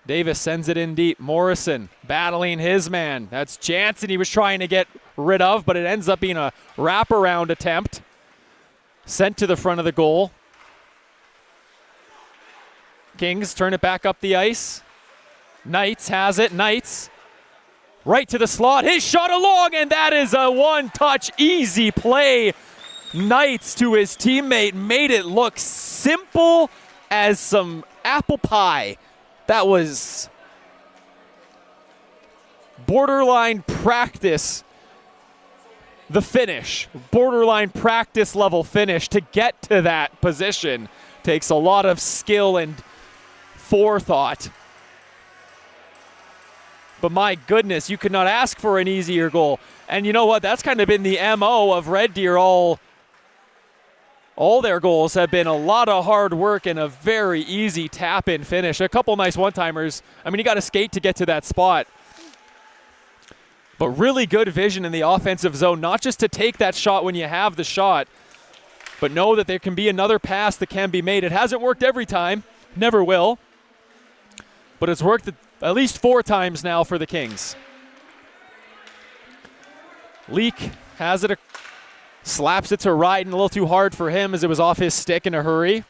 Speaker 4: Davis sends it in deep. Morrison battling his man. That's Jansen he was trying to get rid of, but it ends up being a wraparound attempt. Sent to the front of the goal. Kings turn it back up the ice. Knights has it. Knights right to the slot. His shot along, and that is a one-touch easy play. Knights to his teammate made it look simple as some apple pie. That was borderline practice. The finish, borderline practice level finish to get to that position takes a lot of skill and forethought. But my goodness, you could not ask for an easier goal. And you know what? That's kind of been the MO of Red Deer. All their goals have been a lot of hard work and a very easy tap-in finish. A couple nice one-timers. I mean, you got to skate to get to that spot. But really good vision in the offensive zone, not just to take that shot when you have the shot, but know that there can be another pass that can be made. It hasn't worked every time, never will, but it's worked at least 4 times now for the Kings. Leak has it, slaps it to Ryden, a little too hard for him as it was off his stick in a hurry.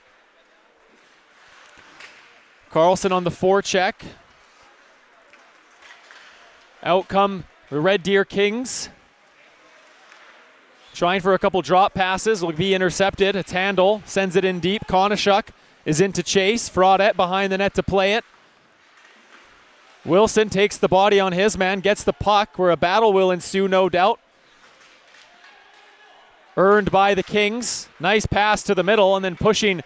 Speaker 4: Carlson on the forecheck. Out come the Red Deer Kings. Trying for a couple drop passes, will be intercepted. It's Handel, sends it in deep. Konishuk is into chase. Fraudette behind the net to play it. Wilson takes the body on his man, gets the puck where a battle will ensue, no doubt. Earned by the Kings. Nice pass to the middle and then pushing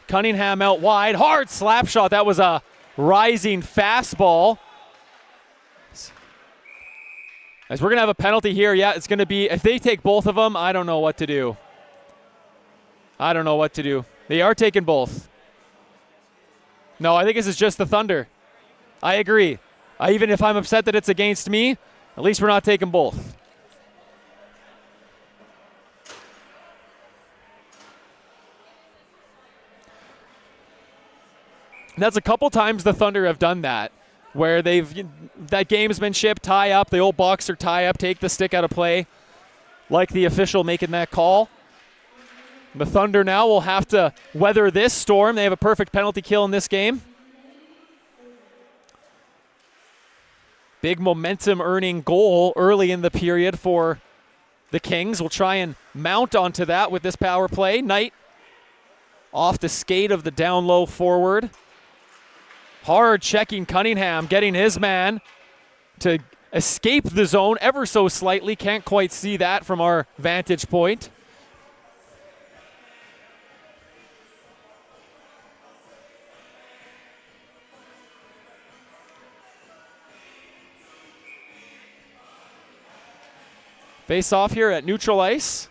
Speaker 4: Cunningham out wide. Hard slap shot. That was a rising fastball. As we're going to have a penalty here. Yeah, it's going to be, if they take both of them, I don't know what to do. I don't know what to do. They are taking both. No, I think this is just the Thunder. I agree. Even if I'm upset that it's against me, at least we're not taking both. That's a couple times the Thunder have done that, where that gamesmanship, tie up, the old boxer tie up, take the stick out of play, like the official making that call. The Thunder now will have to weather this storm. They have a perfect penalty kill in this game. Big momentum earning goal early in the period for the Kings. We'll try and mount onto that with this power play. Knight off the skate of the down low forward. Hard checking Cunningham, getting his man to escape the zone ever so slightly. Can't quite see that from our vantage point. Face off here at neutral ice.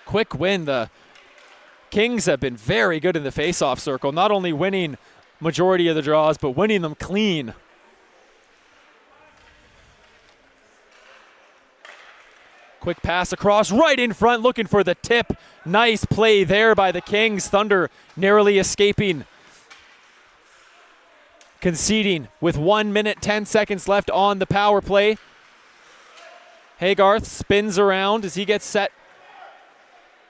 Speaker 4: Quick win. The Kings have been very good in the face-off circle, not only winning majority of the draws, but winning them clean. Quick pass across, right in front, looking for the tip. Nice play there by the Kings. Thunder narrowly escaping. Conceding with 1 minute, 10 seconds left on the power play. Haygarth spins around as he gets set.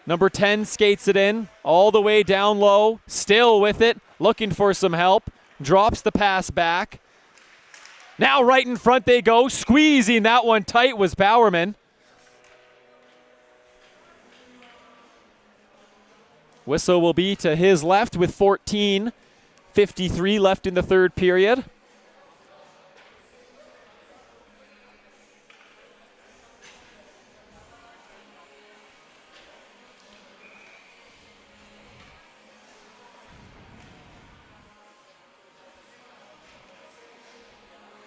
Speaker 4: Number 10 skates it in, all the way down low, still with it, looking for some help. Drops the pass back. Now right in front they go, squeezing that one tight was Bowerman. Whistle will be to his left with 14:53 left in the third period.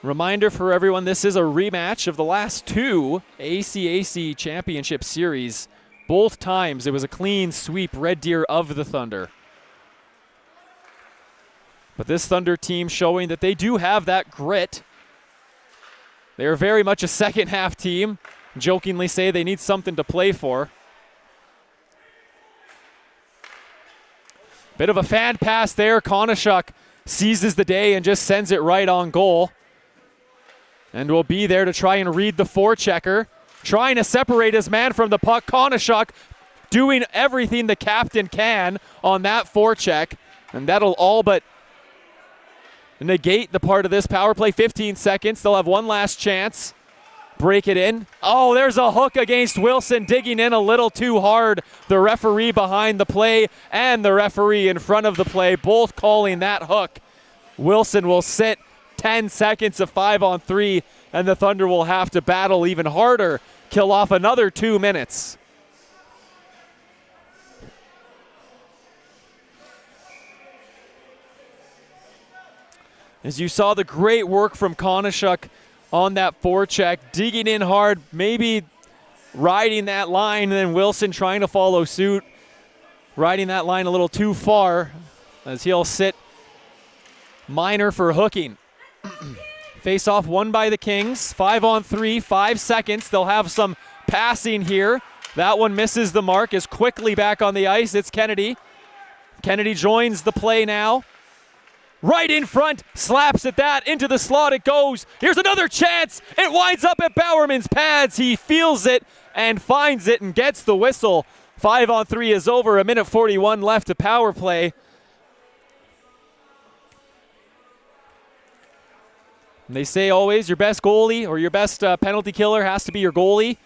Speaker 4: Reminder for everyone, this is a rematch of the last two ACAC Championship Series. Both times it was a clean sweep, Red Deer of the Thunder. But this Thunder team showing that they do have that grit. They are very much a second half team. Jokingly say they need something to play for. Bit of a fan pass there. Konishuk seizes the day and just sends it right on goal. And will be there to try and read the forechecker. Trying to separate his man from the puck. Konishuk doing everything the captain can on that forecheck. And that'll all but negate the part of this power play. 15 seconds. They'll have one last chance. Break it in. Oh, there's a hook against Wilson, digging in a little too hard. The referee behind the play and the referee in front of the play, both calling that hook. Wilson will sit. 10 seconds of 5-on-3, and the Thunder will have to battle even harder, kill off another 2 minutes. As you saw the great work from Konishuk on that forecheck, digging in hard, maybe riding that line, and then Wilson trying to follow suit, riding that line a little too far as he'll sit minor for hooking. Face off won by the Kings. 5-on-3, 5 seconds. They'll have some passing here. That one misses the mark. Is quickly back on the ice. It's Kennedy. Kennedy joins the play now. Right in front. Slaps at that. Into the slot it goes. Here's another chance. It winds up at Bowerman's pads. He feels it and finds it and gets the whistle. 5-on-3 is over. 1:41 left to power play. They say always your best goalie or your best penalty killer has to be your goalie.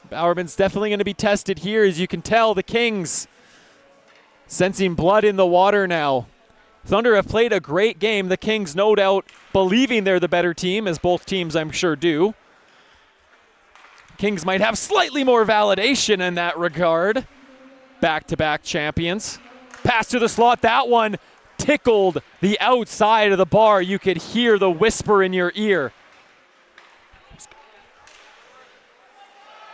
Speaker 4: Bowerman's definitely going to be tested here. As you can tell, the Kings sensing blood in the water now. Thunder have played a great game. The Kings, no doubt, believing they're the better team, as both teams I'm sure do. Kings might have slightly more validation in that regard. Back-to-back champions. Pass to the slot. That one tickled the outside of the bar. You could hear the whisper in your ear.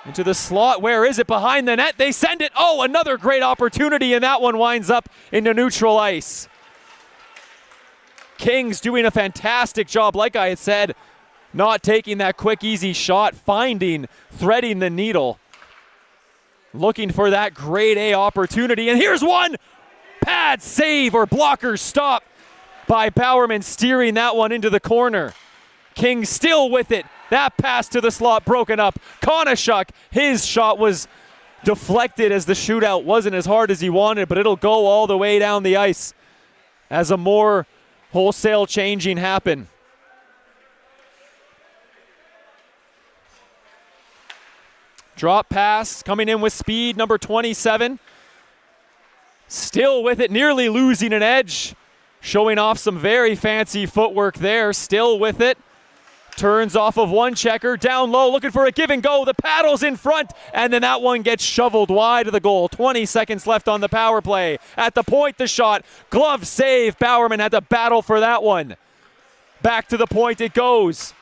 Speaker 4: Into the slot. Where is it? Behind the net. They send it. Oh, another great opportunity, and that one winds up into neutral ice. Kings doing a fantastic job, like I had said, not taking that quick, easy shot, finding, threading the needle. Looking for that grade A opportunity, and here's one! Pad save or blocker stop by Bowerman, steering that one into the corner. Kings still with it. That pass to the slot broken up. Konashuk, his shot was deflected as the shootout wasn't as hard as he wanted, but it'll go all the way down the ice as a more wholesale changing happen. Drop pass coming in with speed, number 27. Still with it, nearly losing an edge. Showing off some very fancy footwork there. Still with it. Turns off of one checker, down low, looking for a give and go. The paddle's in front, and then that one gets shoveled wide of the goal. 20 seconds left on the power play. At the point, the shot. Glove save. Bowerman had to battle for that one. Back to the point it goes.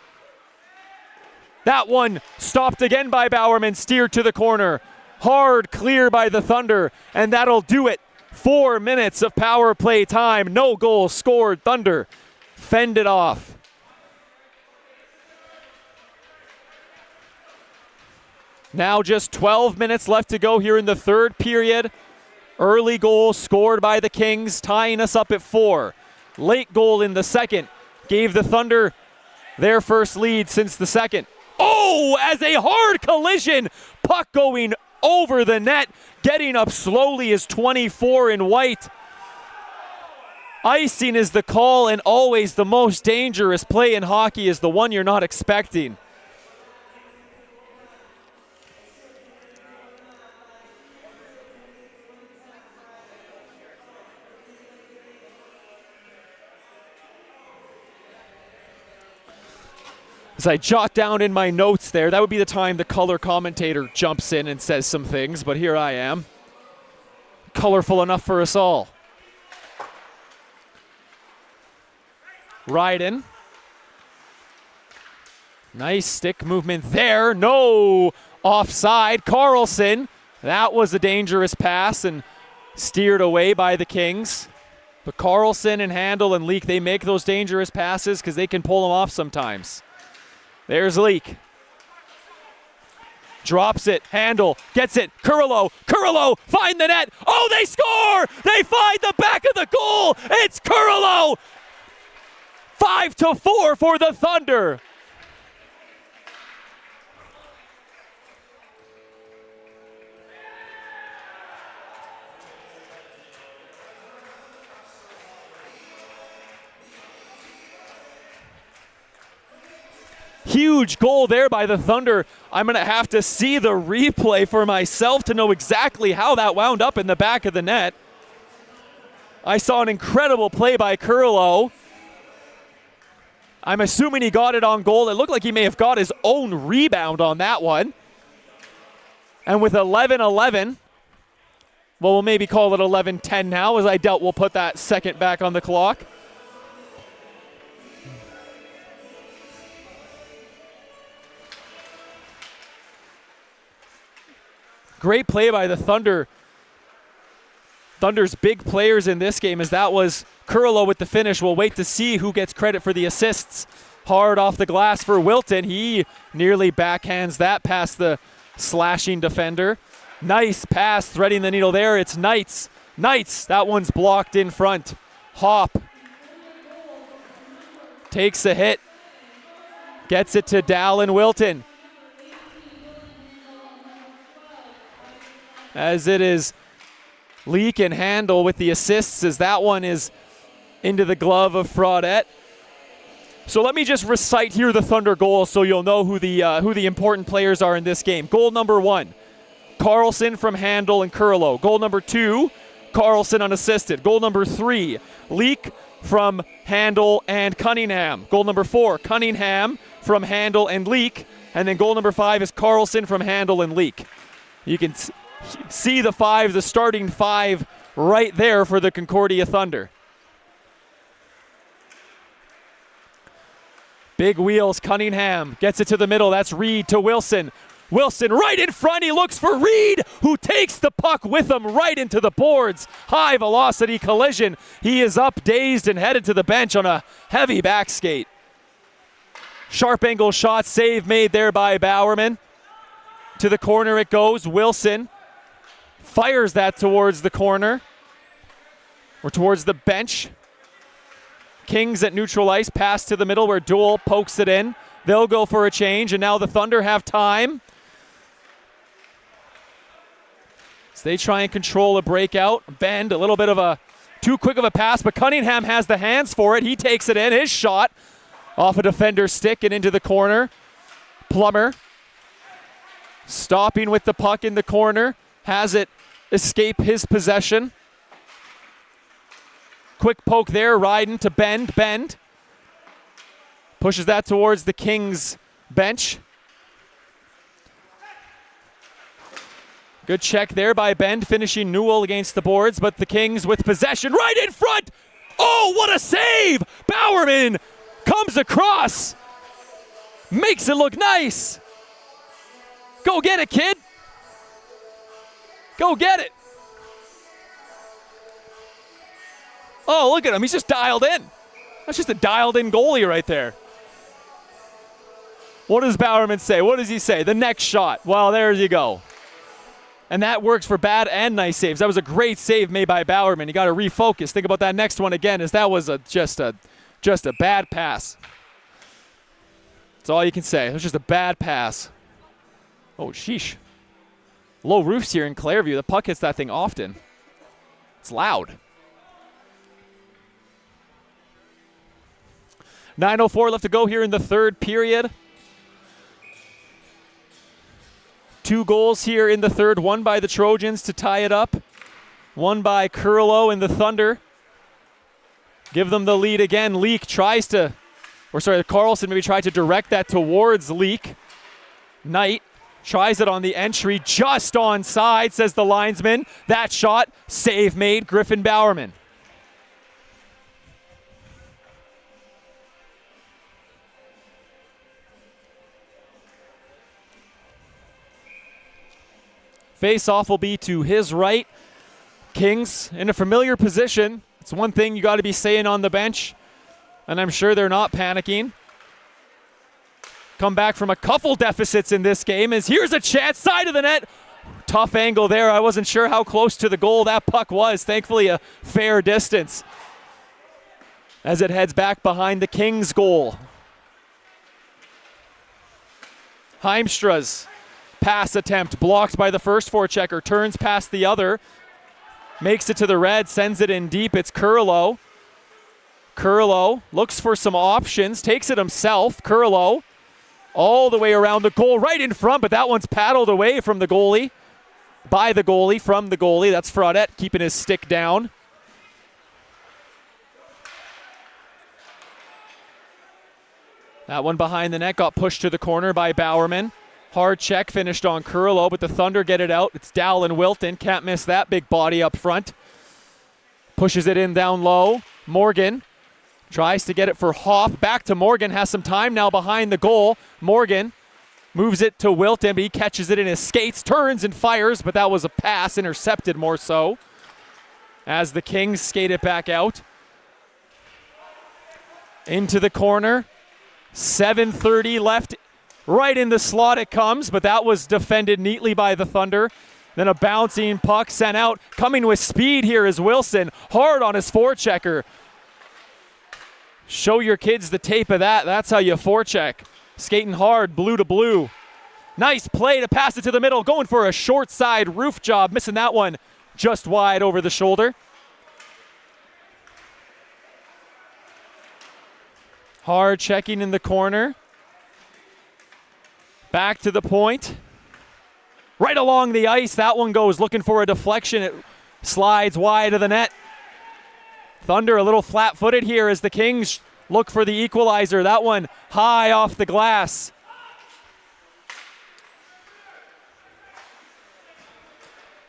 Speaker 4: That one stopped again by Bowerman, steered to the corner. Hard clear by the Thunder, and that'll do it. 4 minutes of power play time. No goal scored. Thunder fend it off. Now just 12 minutes left to go here in the third period. Early goal scored by the Kings, tying us up at 4. Late goal in the second gave the Thunder their first lead since the second. Oh, as a hard collision, puck going over the net, getting up slowly is 24 in white. Icing is the call, and always the most dangerous play in hockey is the one you're not expecting. As I jot down in my notes there, that would be the time the color commentator jumps in and says some things, but here I am. Colorful enough for us all. Ryden. Nice stick movement there. No offside. Carlson. That was a dangerous pass and steered away by the Kings. But Carlson and Handel and Leak, they make those dangerous passes because they can pull them off sometimes. There's Leak. Drops it. Handel gets it. Kurillo. Kurillo find the net. Oh, they score! They find the back of the goal. It's Kurillo. 5-4 for the Thunder. Huge goal there by the Thunder. I'm going to have to see the replay for myself to know exactly how that wound up in the back of the net. I saw an incredible play by Kurillo. I'm assuming he got it on goal. It looked like he may have got his own rebound on that one. And with 11-11, well, we'll maybe call it 11-10 now, as I doubt we'll put that second back on the clock. Great play by the Thunder. Thunder's big players in this game, as that was Kurillo with the finish. We'll wait to see who gets credit for the assists. Hard off the glass for Wilton. He nearly backhands that past the slashing defender. Nice pass, threading the needle there. It's Knights. Knights, that one's blocked in front. Hop takes a hit. Gets it to Dallin Wilton. As it is Leak and Handel with the assists, as that one is into the glove of Fraudette. So let me just recite here the Thunder goals so you'll know who the important players are in this game. Goal number 1, Carlson from Handel and Kurillo. Goal number 2, Carlson unassisted. Goal number 3, Leak from Handel and Cunningham. Goal number 4, Cunningham from Handel and Leak. And then goal number 5 is Carlson from Handel and Leak. You can see the starting 5 right there for the Concordia Thunder. Big wheels, Cunningham gets it to the middle. That's Reed to Wilson. Wilson right in front. He looks for Reed, who takes the puck with him right into the boards. High velocity collision. He is up, dazed, and headed to the bench on a heavy back skate. Sharp angle shot, save made there by Bowerman. To the corner it goes. Wilson fires that towards the corner, or towards the bench. Kings at neutral ice, pass to the middle where Duel pokes it in. They'll go for a change, and now the Thunder have time. So they try and control a breakout. Bend, a little bit of a too quick of a pass, but Cunningham has the hands for it. He takes it in. His shot off a defender's stick and into the corner. Plummer stopping with the puck in the corner. Has it escape his possession. Quick poke there, Ryden to Bend. Bend pushes that towards the Kings bench. Good check there by Bend, finishing Newell against the boards, but the Kings with possession right in front. Oh, what a save! Bowerman comes across, makes it look nice. Go get it, kid. Go get it. Oh, look at him. He's just dialed in. That's just a dialed-in goalie right there. What does Bowerman say? What does he say? The next shot. Well, there you go. And that works for bad and nice saves. That was a great save made by Bowerman. You got to refocus. Think about that next one again, as that was just a bad pass. That's all you can say. It was just a bad pass. Oh, sheesh. Low roofs here in Clairview. The puck hits that thing often. It's loud. 9:04 left to go here in the third period. 2 goals here in the third, one by the Trojans to tie it up, one by Curlow and the Thunder. Give them the lead again. Leak tries to, Carlson maybe tried to direct that towards Leak. Knight tries it on the entry, just onside, says the linesman. That shot, save made, Griffin Bowerman. Face-off will be to his right. Kings in a familiar position. It's one thing you got to be saying on the bench, and I'm sure they're not panicking. Come back from a couple deficits in this game as here's a chance, side of the net. Tough angle there. I wasn't sure how close to the goal that puck was. Thankfully, a fair distance as it heads back behind the Kings goal. Heimstra's pass attempt blocked by the first forechecker, turns past the other, makes it to the red, sends it in deep. It's Curlow. Curlow looks for some options, takes it himself. Curlow all the way around the goal, right in front, but that one's paddled away from the goalie, by the goalie, from the goalie. That's Fraudette keeping his stick down. That one behind the net got pushed to the corner by Bowerman. Hard check finished on Curlow, but the Thunder get it out. It's Dowell and Wilton. Can't miss that big body up front. Pushes it in down low. Morgan tries to get it for Hoff. Back to Morgan. Has some time now behind the goal. Morgan moves it to Wilton, but he catches it in his skates. Turns and fires, but that was a pass. Intercepted more so. As the Kings skate it back out. Into the corner. 7:30 left. Right in the slot it comes, but that was defended neatly by the Thunder. Then a bouncing puck sent out. Coming with speed here is Wilson. Hard on his forechecker. Show your kids the tape of that. That's how you forecheck. Skating hard, blue to blue. Nice play to pass it to the middle. Going for a short side roof job. Missing that one just wide over the shoulder. Hard checking in the corner. Back to the point. Right along the ice. That one goes looking for a deflection. It slides wide of the net. Thunder a little flat-footed here as the Kings look for the equalizer. That one high off the glass.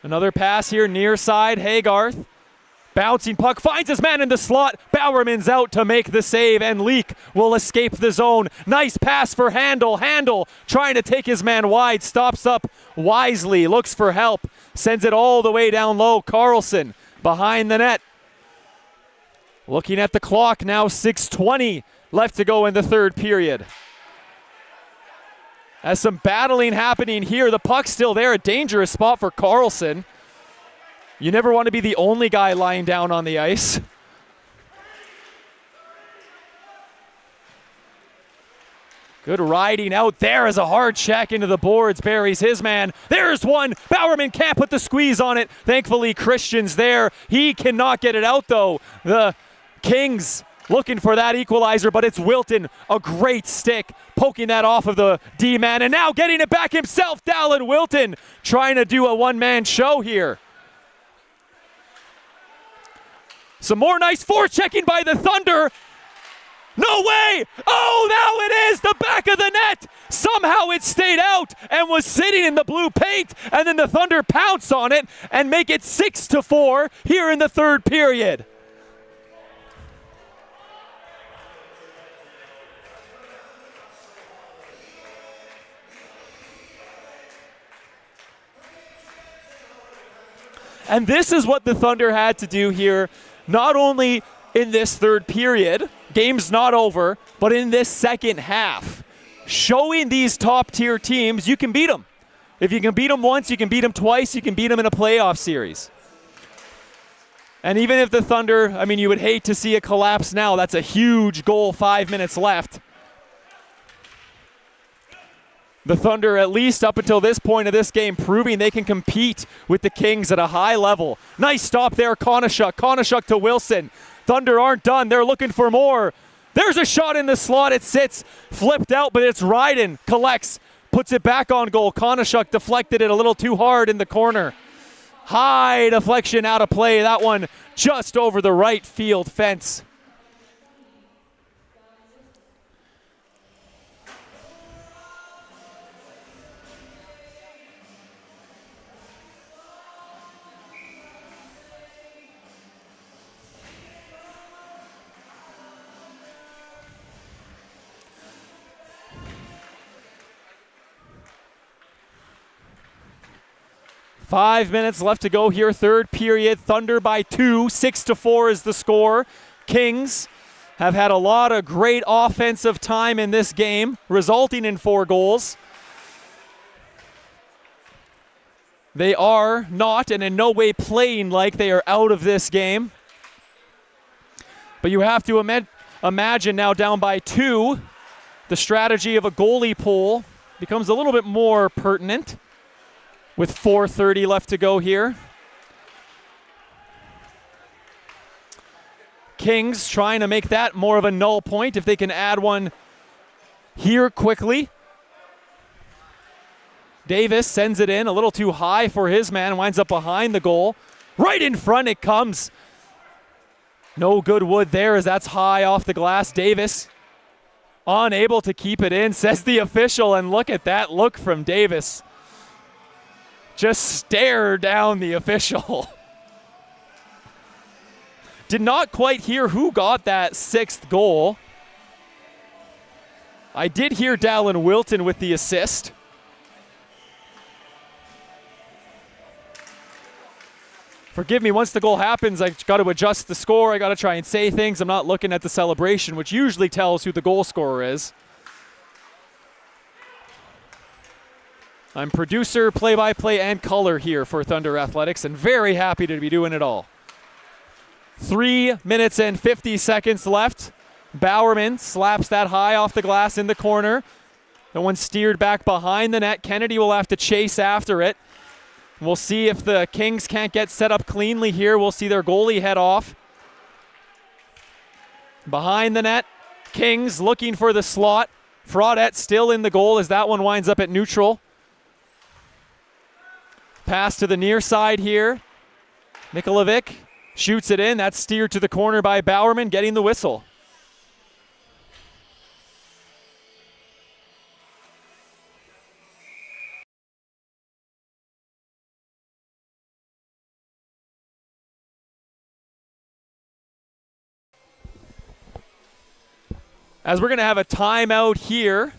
Speaker 4: Another pass here near side. Haygarth. Bouncing puck, finds his man in the slot. Bowerman's out to make the save, and Leak will escape the zone. Nice pass for Handel. Handel trying to take his man wide, stops up wisely, looks for help, sends it all the way down low. Carlson behind the net. Looking at the clock now, 6:20 left to go in the third period. As some battling happening here, the puck's still there, a dangerous spot for Carlson. You never want to be the only guy lying down on the ice. Good riding out there as a hard check into the boards. Buries his man. There's one. Bowerman can't put the squeeze on it. Thankfully, Christian's there. He cannot get it out, though. The Kings looking for that equalizer, but it's Wilton. A great stick, poking that off of the D-man, and now getting it back himself. Dallin Wilton trying to do a one-man show here. Some more nice forechecking by the Thunder. No way! Oh, now it is! The back of the net! Somehow it stayed out and was sitting in the blue paint, and then the Thunder pounce on it and make it 6-4 here in the third period. And this is what the Thunder had to do here, not only in this third period, game's not over, but in this second half. Showing these top-tier teams you can beat them. If you can beat them once, you can beat them twice, you can beat them in a playoff series. And even if the Thunder, I mean, you would hate to see it collapse now. That's a huge goal, 5 minutes left. The Thunder, at least up until this point of this game, proving they can compete with the Kings at a high level. Nice stop there, Konishuk. Konishuk to Wilson. Thunder aren't done. They're looking for more. There's a shot in the slot. It sits, flipped out, but it's Ryden. Collects, puts it back on goal. Konishuk deflected it a little too hard in the corner. High deflection out of play. That one just over the right field fence. Five minutes left to go here, third period. Thunder by 2, 6-4 is the score. Kings have had a lot of great offensive time in this game, resulting in 4 goals. They are not, and in no way playing like they are out of this game. But you have to imagine now down by 2, the strategy of a goalie pull becomes a little bit more pertinent. With 4:30 left to go here. Kings trying to make that more of a null point if they can add one here quickly. Davis sends it in a little too high for his man, winds up behind the goal. Right in front it comes. No good wood there as that's high off the glass. Davis unable to keep it in, says the official, and look at that look from Davis. Just stare down the official. Did not quite hear who got that 6th goal. I did hear Dallin Wilton with the assist. Forgive me, once the goal happens, I got to adjust the score. I got to try and say things. I'm not looking at the celebration, which usually tells who the goal scorer is. I'm producer, play-by-play, and color here for Thunder Athletics, and very happy to be doing it all. 3 minutes and 50 seconds left. Bowerman slaps that high off the glass in the corner. The one steered back behind the net. Kennedy will have to chase after it. We'll see if the Kings can't get set up cleanly here. We'll see their goalie head off. Behind the net, Kings looking for the slot. Fraudette still in the goal as that one winds up at neutral. Pass to the near side here. Mikalovic shoots it in. That's steered to the corner by Bowerman, getting the whistle. As we're going to have a timeout here,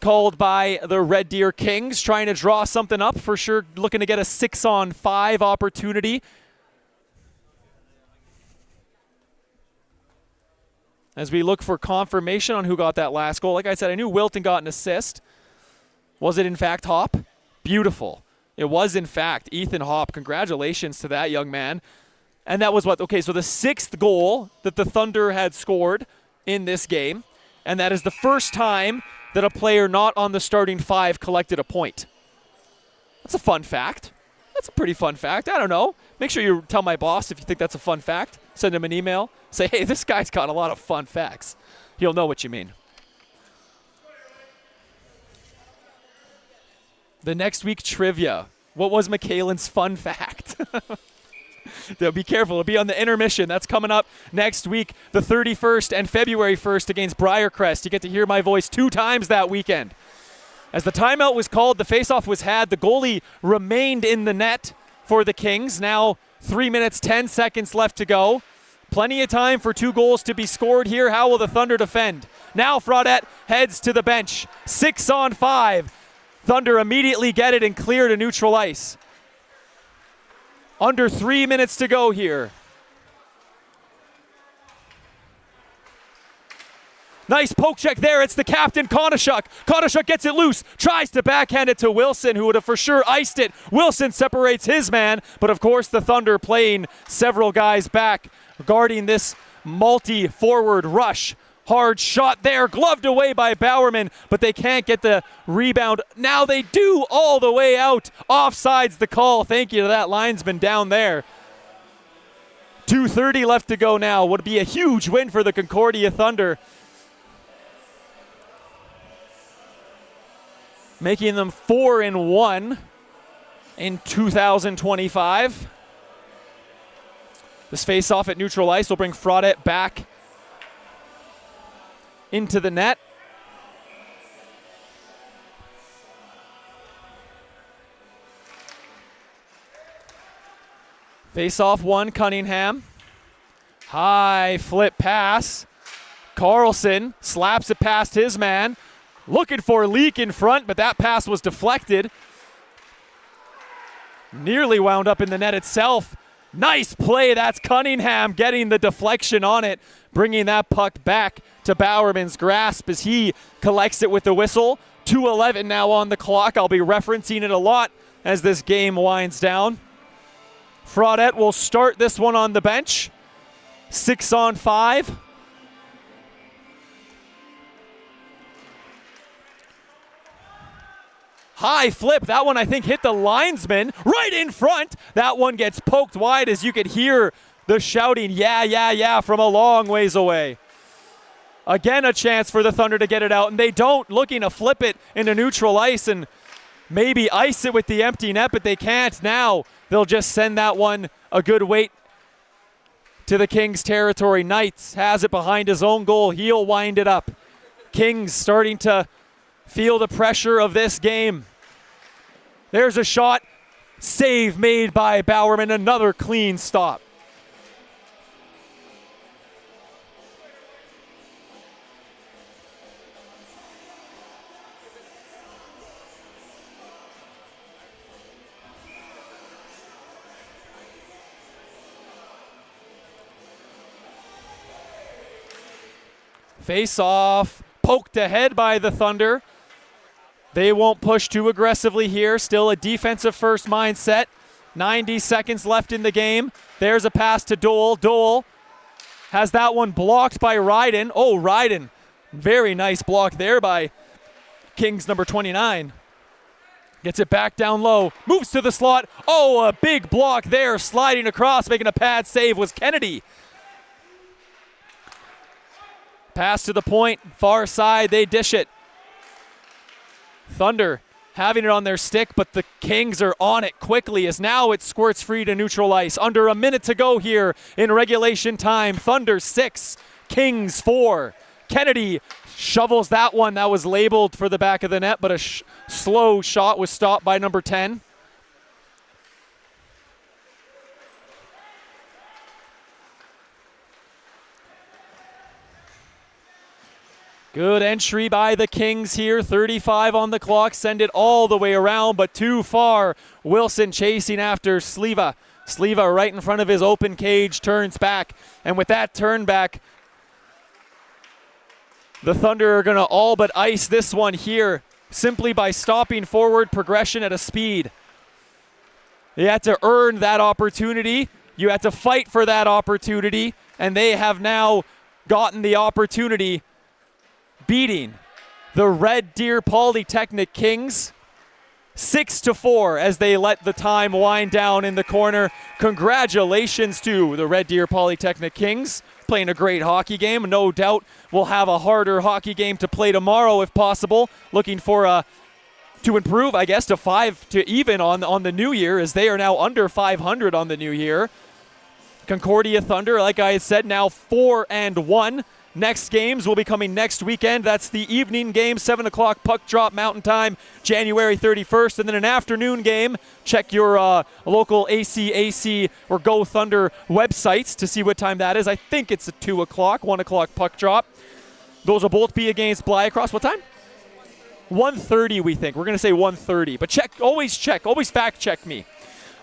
Speaker 4: called by the Red Deer Kings, trying to draw something up for sure, looking to get a 6-on-5 opportunity. As we look for confirmation on who got that last goal. Like I said, I knew Wilton got an assist. Was it in fact Hop? Beautiful. It was in fact Ethan Hop. Congratulations to that young man. And that was what? Okay, so the 6th goal that the Thunder had scored in this game. and that is the first time that a player not on the starting 5 collected a point. That's a fun fact. That's a pretty fun fact. I don't know. Make sure you tell my boss if you think that's a fun fact. Send him an email. Say, hey, this guy's got a lot of fun facts. He'll know what you mean. The next week trivia. What was McKaylin's fun fact? Be careful. It'll be on the intermission. That's coming up next week, the 31st and February 1st against Briarcrest. You get to hear my voice 2 times that weekend. As the timeout was called, the faceoff was had. The goalie remained in the net for the Kings. Now 3 minutes, 10 seconds left to go. Plenty of time for 2 goals to be scored here. How will the Thunder defend? Now Fraudette heads to the bench. 6-on-5. Thunder immediately get it and clear to neutral ice. Under 3 minutes to go here. Nice poke check there. It's the captain, Konishuk. Konishuk gets it loose, tries to backhand it to Wilson, who would have for sure iced it. Wilson separates his man, but of course the Thunder playing several guys back, guarding this multi-forward rush. Hard shot there, gloved away by Bowerman, but they can't get the rebound. Now they do, all the way out. Offsides the call. Thank you to that linesman down there. 2:30 left to go now. Would be a huge win for the Concordia Thunder, making them 4-1 in 2025. This face-off at neutral ice will bring Fraudette back into the net. Face-off 1, Cunningham. High flip pass. Carlson slaps it past his man. Looking for Leak in front, but that pass was deflected. Nearly wound up in the net itself. Nice play. That's Cunningham getting the deflection on it, bringing that puck back to Bowerman's grasp as he collects it with the whistle. 2:11 now on the clock. I'll be referencing it a lot as this game winds down. Fraudette will start this one on the bench. 6-on-5. High flip. That one, I think, hit the linesman right in front. That one gets poked wide as you could hear the shouting, yeah, yeah, yeah, from a long ways away. Again, a chance for the Thunder to get it out, and they don't. Looking to flip it into neutral ice and maybe ice it with the empty net, but they can't now. They'll just send that one a good weight to the Kings territory. Knights has it behind his own goal. He'll wind it up. Kings starting to feel the pressure of this game. There's a shot. Save made by Bowerman. Another clean stop. Face off. Poked ahead by the Thunder. They won't push too aggressively here. Still a defensive first mindset. 90 seconds left in the game. There's a pass to Dole. Dole has that one blocked by Ryden. Oh, Ryden. Very nice block there by Kings number 29. Gets it back down low. Moves to the slot. Oh, a big block there. Sliding across, making a pad save was Kennedy. Pass to the point. Far side. They dish it. Thunder having it on their stick, but the Kings are on it quickly as now it squirts free to neutral ice. Under a minute to go here in regulation time. Thunder 6, Kings 4. Kennedy shovels that one. That was labeled for the back of the net, but a slow shot was stopped by number 10. Good entry by the Kings here. 35 on the clock. Send it all the way around, but too far. Wilson chasing after Sleva. Sleva right in front of his open cage, turns back. And with that turn back, the Thunder are going to all but ice this one here simply by stopping forward progression at a speed. They had to earn that opportunity. You had to fight for that opportunity, and they have now gotten the opportunity beating the Red Deer Polytechnic Kings 6-4 as they let the time wind down in the corner. Congratulations to the Red Deer Polytechnic Kings, playing a great hockey game. No doubt we'll have a harder hockey game to play tomorrow if possible. Looking for to improve, I guess, to 5 to even on the new year, as they are now under 500 on the new year. Concordia Thunder, like I said, now 4-1. Next games will be coming next weekend. That's the evening game, 7 o'clock puck drop Mountain Time, January 31st. And then an afternoon game. Check your local ACAC or Go Thunder websites to see what time that is. I think it's at 2 o'clock, 1 o'clock puck drop. Those will both be against Blyacross. What time? 1:30, we think. We're going to say 1:30. But always fact check me.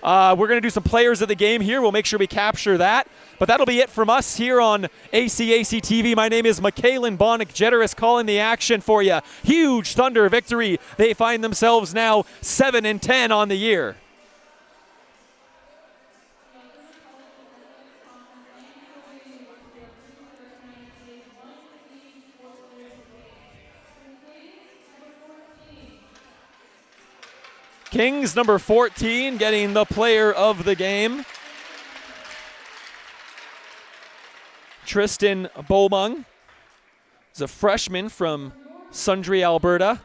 Speaker 4: We're going to do some players of the game here. We'll make sure we capture that. But that'll be it from us here on ACAC TV. My name is Michaelin Bonnick-Jeteris calling the action for you. Huge Thunder victory. They find themselves now 7-10 on the year. Kings number 14 getting the player of the game. Tristan Bomung is a freshman from Sundre, Alberta.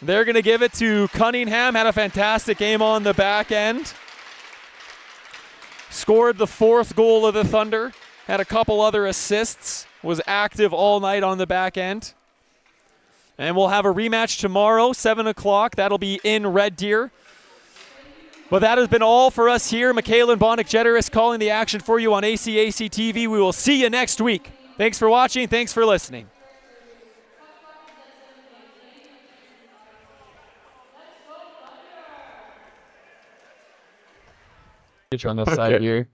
Speaker 4: They're going to give it to Cunningham. Had a fantastic game on the back end. Scored the 4th goal of the Thunder. Had a couple other assists. Was active all night on the back end. And we'll have a rematch tomorrow, 7 o'clock. That'll be in Red Deer. But that has been all for us here. Michaelin Bonnick-Jeteris calling the action for you on ACAC TV. We will see you next week. Thanks for watching. Thanks for listening.
Speaker 8: On this side here.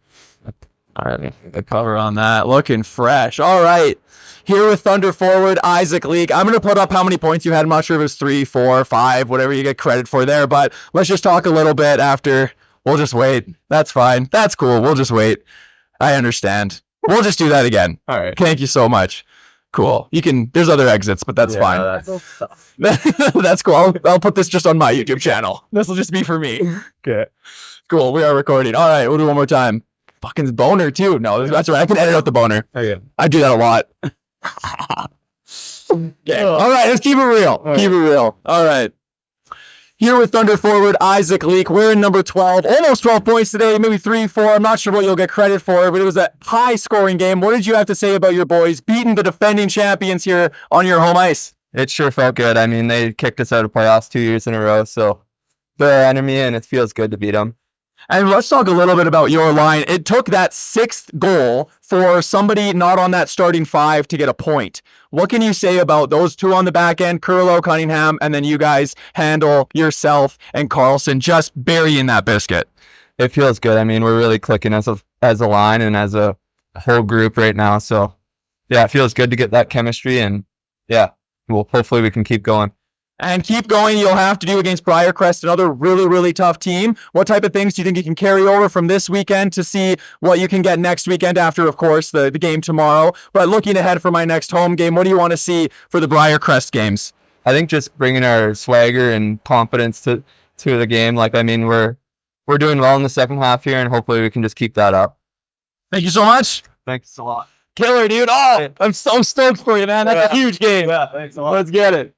Speaker 8: All right, the cover on that. Looking fresh. All right. Here with Thunder forward Isaac Leake. I'm going to put up how many points you had. I'm not sure if it was 3, 4, 5, whatever you get credit for there. But let's just talk a little bit after. We'll just wait. That's fine. That's cool. We'll just wait. I understand. We'll just do that again. All right. Thank you so much. Cool. You can. There's other exits, but that's fine. That's cool. I'll put this just on my YouTube channel. This will just be for me. Okay. Cool. We are recording. All right. We'll do one more time. Fucking boner too. No, that's right. I can edit out the boner. Okay. I do that a lot. Okay. All right. Let's keep it real. Keep it real. All right. Here with Thunder forward Isaac Leake. We're in number 12. Almost 12 points today. Maybe 3, 4. I'm not sure what you'll get credit for, but it was a high-scoring game. What did you have to say about your boys beating the defending champions here on your home ice?
Speaker 9: It sure felt good. I mean, they kicked us out of playoffs 2 years in a row, so they're our enemy, and it feels good to beat them.
Speaker 8: And let's talk a little bit about your line. It took that 6th goal for somebody not on that starting 5 to get a point. What can you say about those two on the back end, Curlow, Cunningham, and then you guys handle yourself and Carlson just burying that biscuit?
Speaker 9: It feels good. I mean, we're really clicking as a line and as a whole group right now. So, yeah, it feels good to get that chemistry, and, yeah, well, hopefully we can keep going.
Speaker 8: And keep going. You'll have to do against Briarcrest, another really, really tough team. What type of things do you think you can carry over from this weekend to see what you can get next weekend after, of course, the game tomorrow? But looking ahead for my next home game, what do you want to see for the Briarcrest games?
Speaker 9: I think just bringing our swagger and confidence to the game. Like, I mean, we're doing well in the second half here, and hopefully we can just keep that up.
Speaker 8: Thank you so much.
Speaker 9: Thanks a lot.
Speaker 8: Killer, dude. Oh, I'm so stoked for you, man. That's a huge game.
Speaker 9: Yeah, thanks a lot.
Speaker 8: Let's get it.